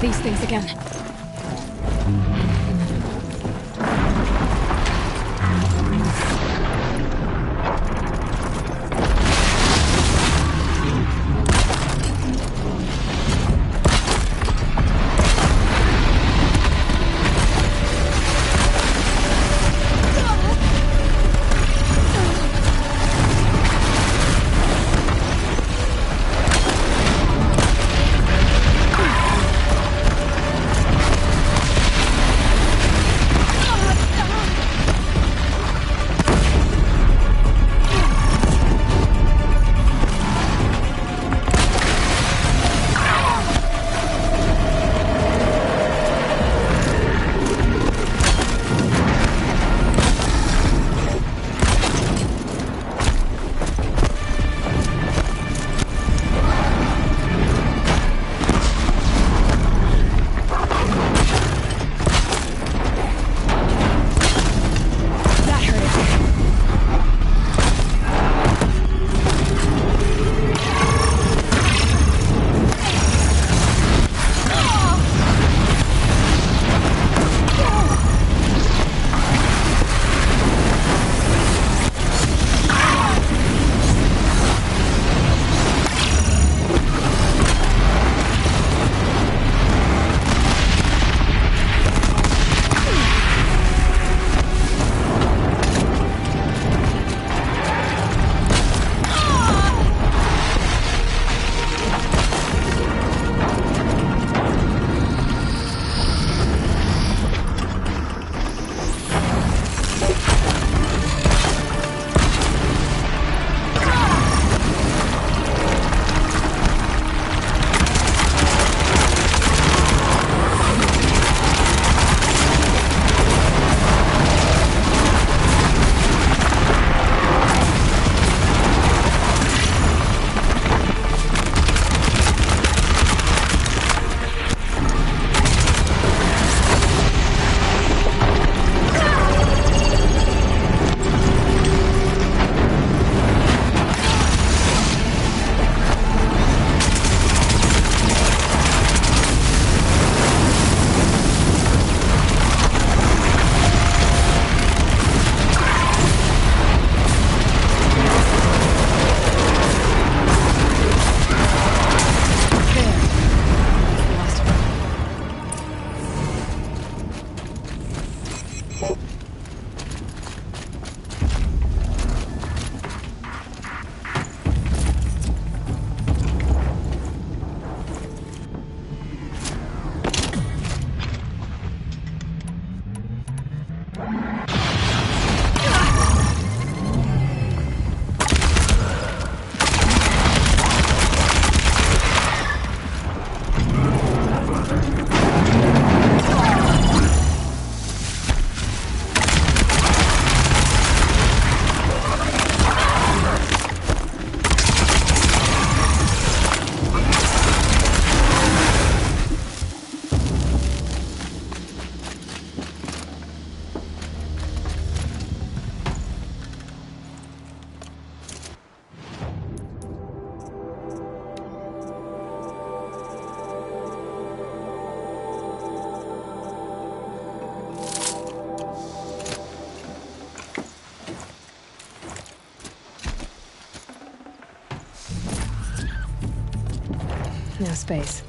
these things again. No space.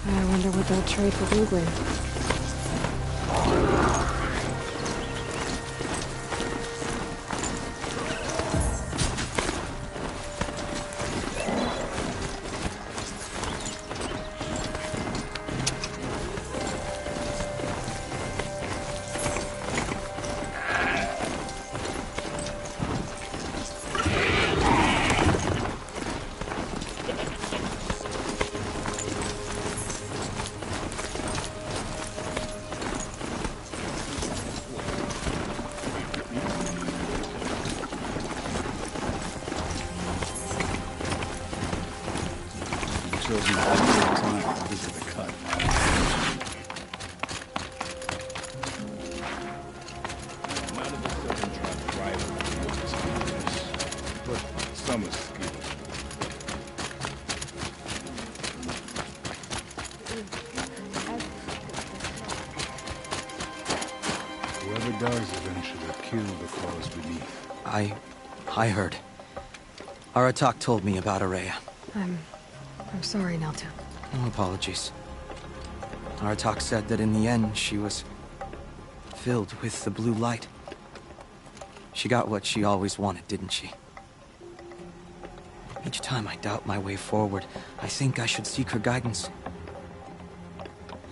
I wonder what they'll trade for England. shows me plenty of time to visit the cut. None of the seven trapped right on the woods, but some are skilled. Whoever does eventually kill the claws beneath. I heard. Aratak told me about Araya. I'm sorry, Naltuk. No apologies. Aratak said that in the end she was filled with the blue light. She got what she always wanted, didn't she? Each time I doubt my way forward, I think I should seek her guidance.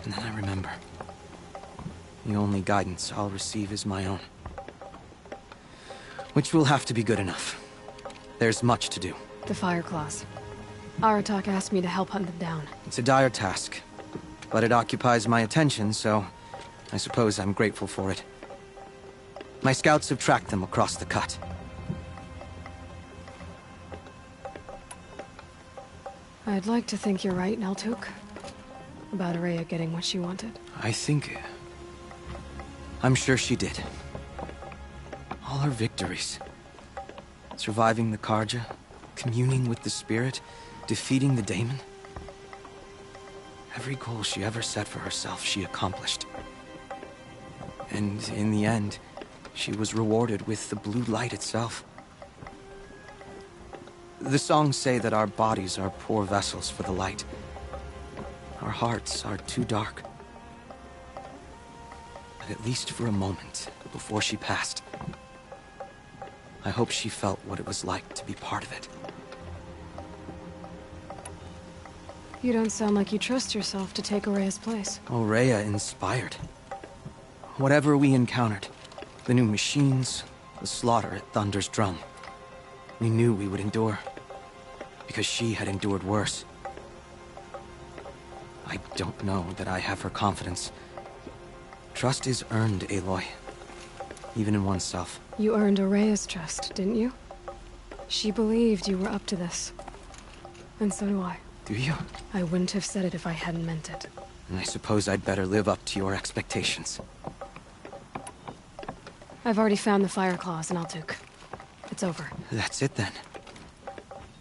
And then I remember. The only guidance I'll receive is my own. Which will have to be good enough. There's much to do. The Fireclaws. Aratak asked me to help hunt them down. It's a dire task, but it occupies my attention, so I suppose I'm grateful for it. My scouts have tracked them across the cut. I'd like to think you're right, Naltuk. About Araya getting what she wanted. I'm sure she did. All her victories. Surviving the Karja, communing with the spirit, defeating the daemon. Every goal she ever set for herself, she accomplished. And in the end, she was rewarded with the blue light itself. The songs say that our bodies are poor vessels for the light. Our hearts are too dark. But at least for a moment, before she passed, I hope she felt what it was like to be part of it. You don't sound like you trust yourself to take Araya's place. Araya inspired. Whatever we encountered, the new machines, the slaughter at Thunder's Drum, we knew we would endure, because she had endured worse. I don't know that I have her confidence. Trust is earned, Aloy. Even in oneself. You earned Araya's trust, didn't you? She believed you were up to this. And so do I. Do you? I wouldn't have said it if I hadn't meant it. And I suppose I'd better live up to your expectations. I've already found the Fireclaws in Naltuk. It's over. That's it then.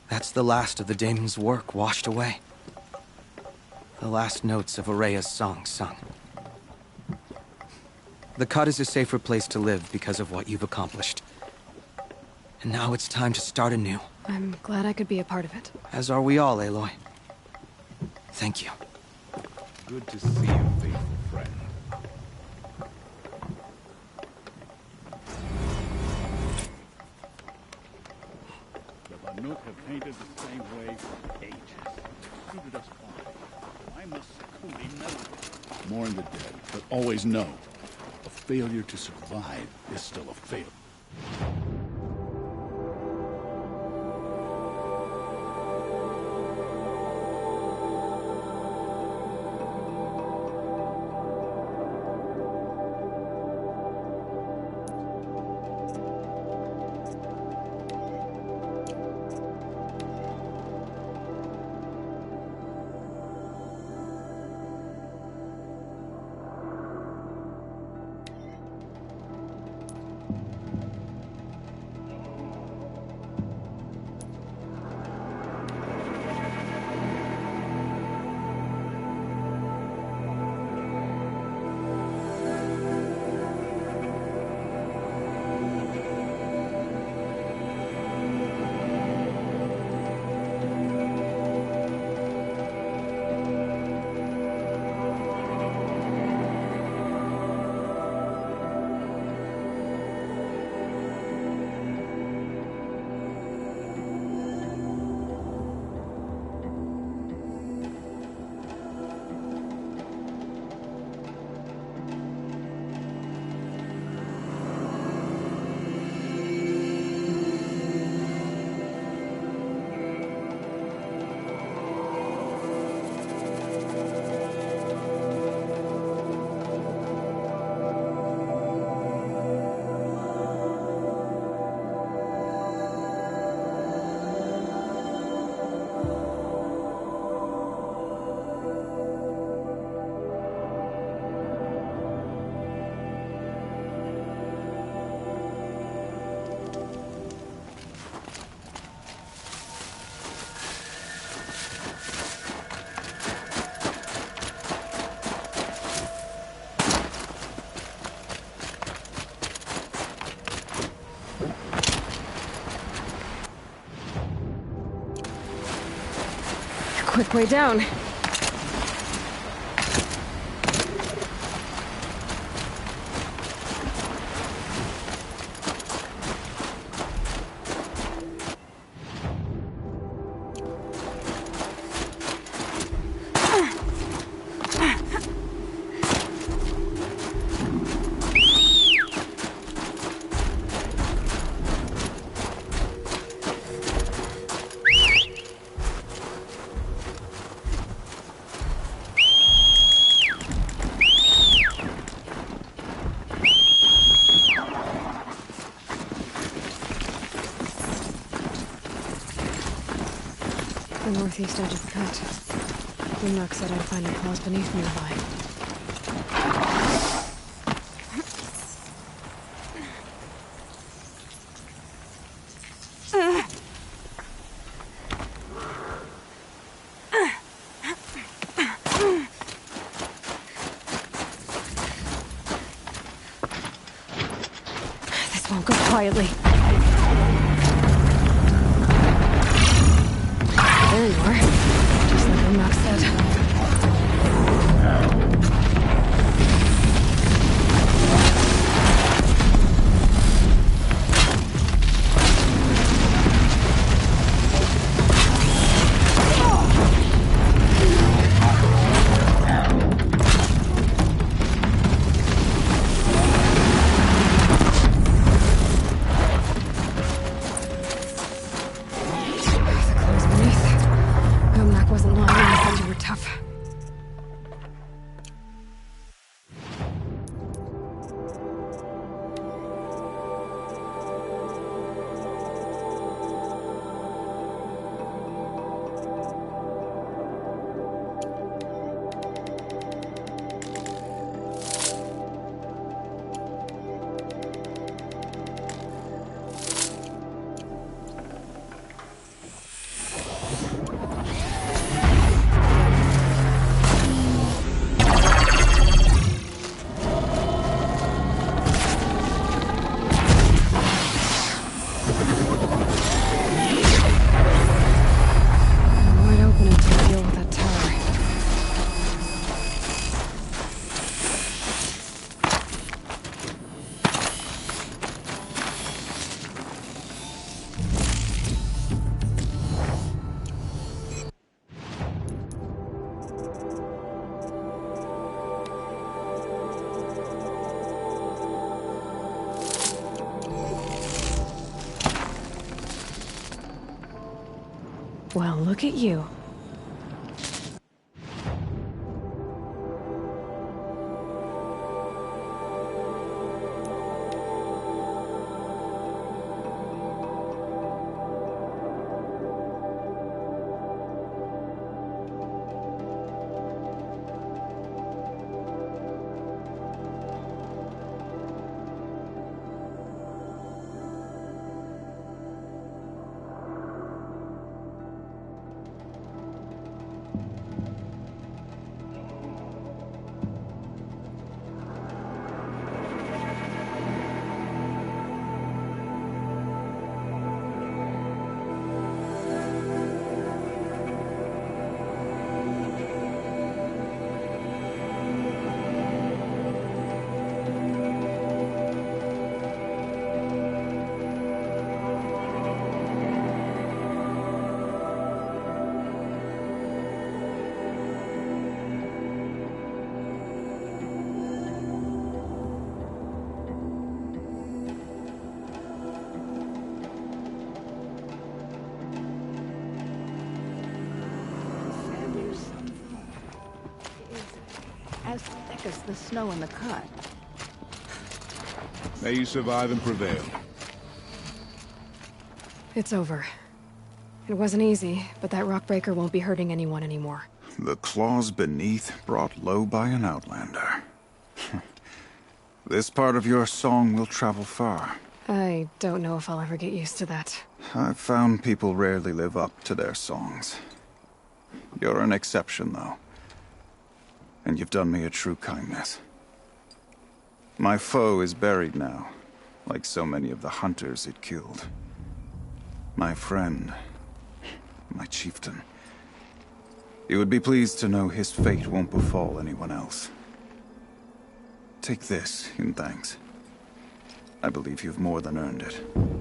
That's the last of the daemon's work washed away. The last notes of Araya's song sung. The cut is a safer place to live because of what you've accomplished. And now it's time to start anew. I'm glad I could be a part of it. As are we all, Aloy. Thank you. Good to see you, faithful friend. The Banuk have painted the same way for ages. Suited us fine. Why must Sakuni know? Mourn the dead, but always know. A failure to survive is still a failure. quick way down. The northeast edge of the cut. Grimlock said I'd find the claws beneath nearby. This won't go quietly. There you are. Just like Grimlock said. Well, look at you. As thick as the snow in the cut. May you survive and prevail. It's over. It wasn't easy, but that rock breaker won't be hurting anyone anymore. The claws beneath brought low by an outlander. This part of your song will travel far. I don't know if I'll ever get used to that. I've found people rarely live up to their songs. You're an exception, though. And you've done me a true kindness. My foe is buried now, like so many of the hunters it killed. My friend, my chieftain, You would be pleased to know his fate won't befall anyone else. Take this in thanks. I believe you've more than earned it.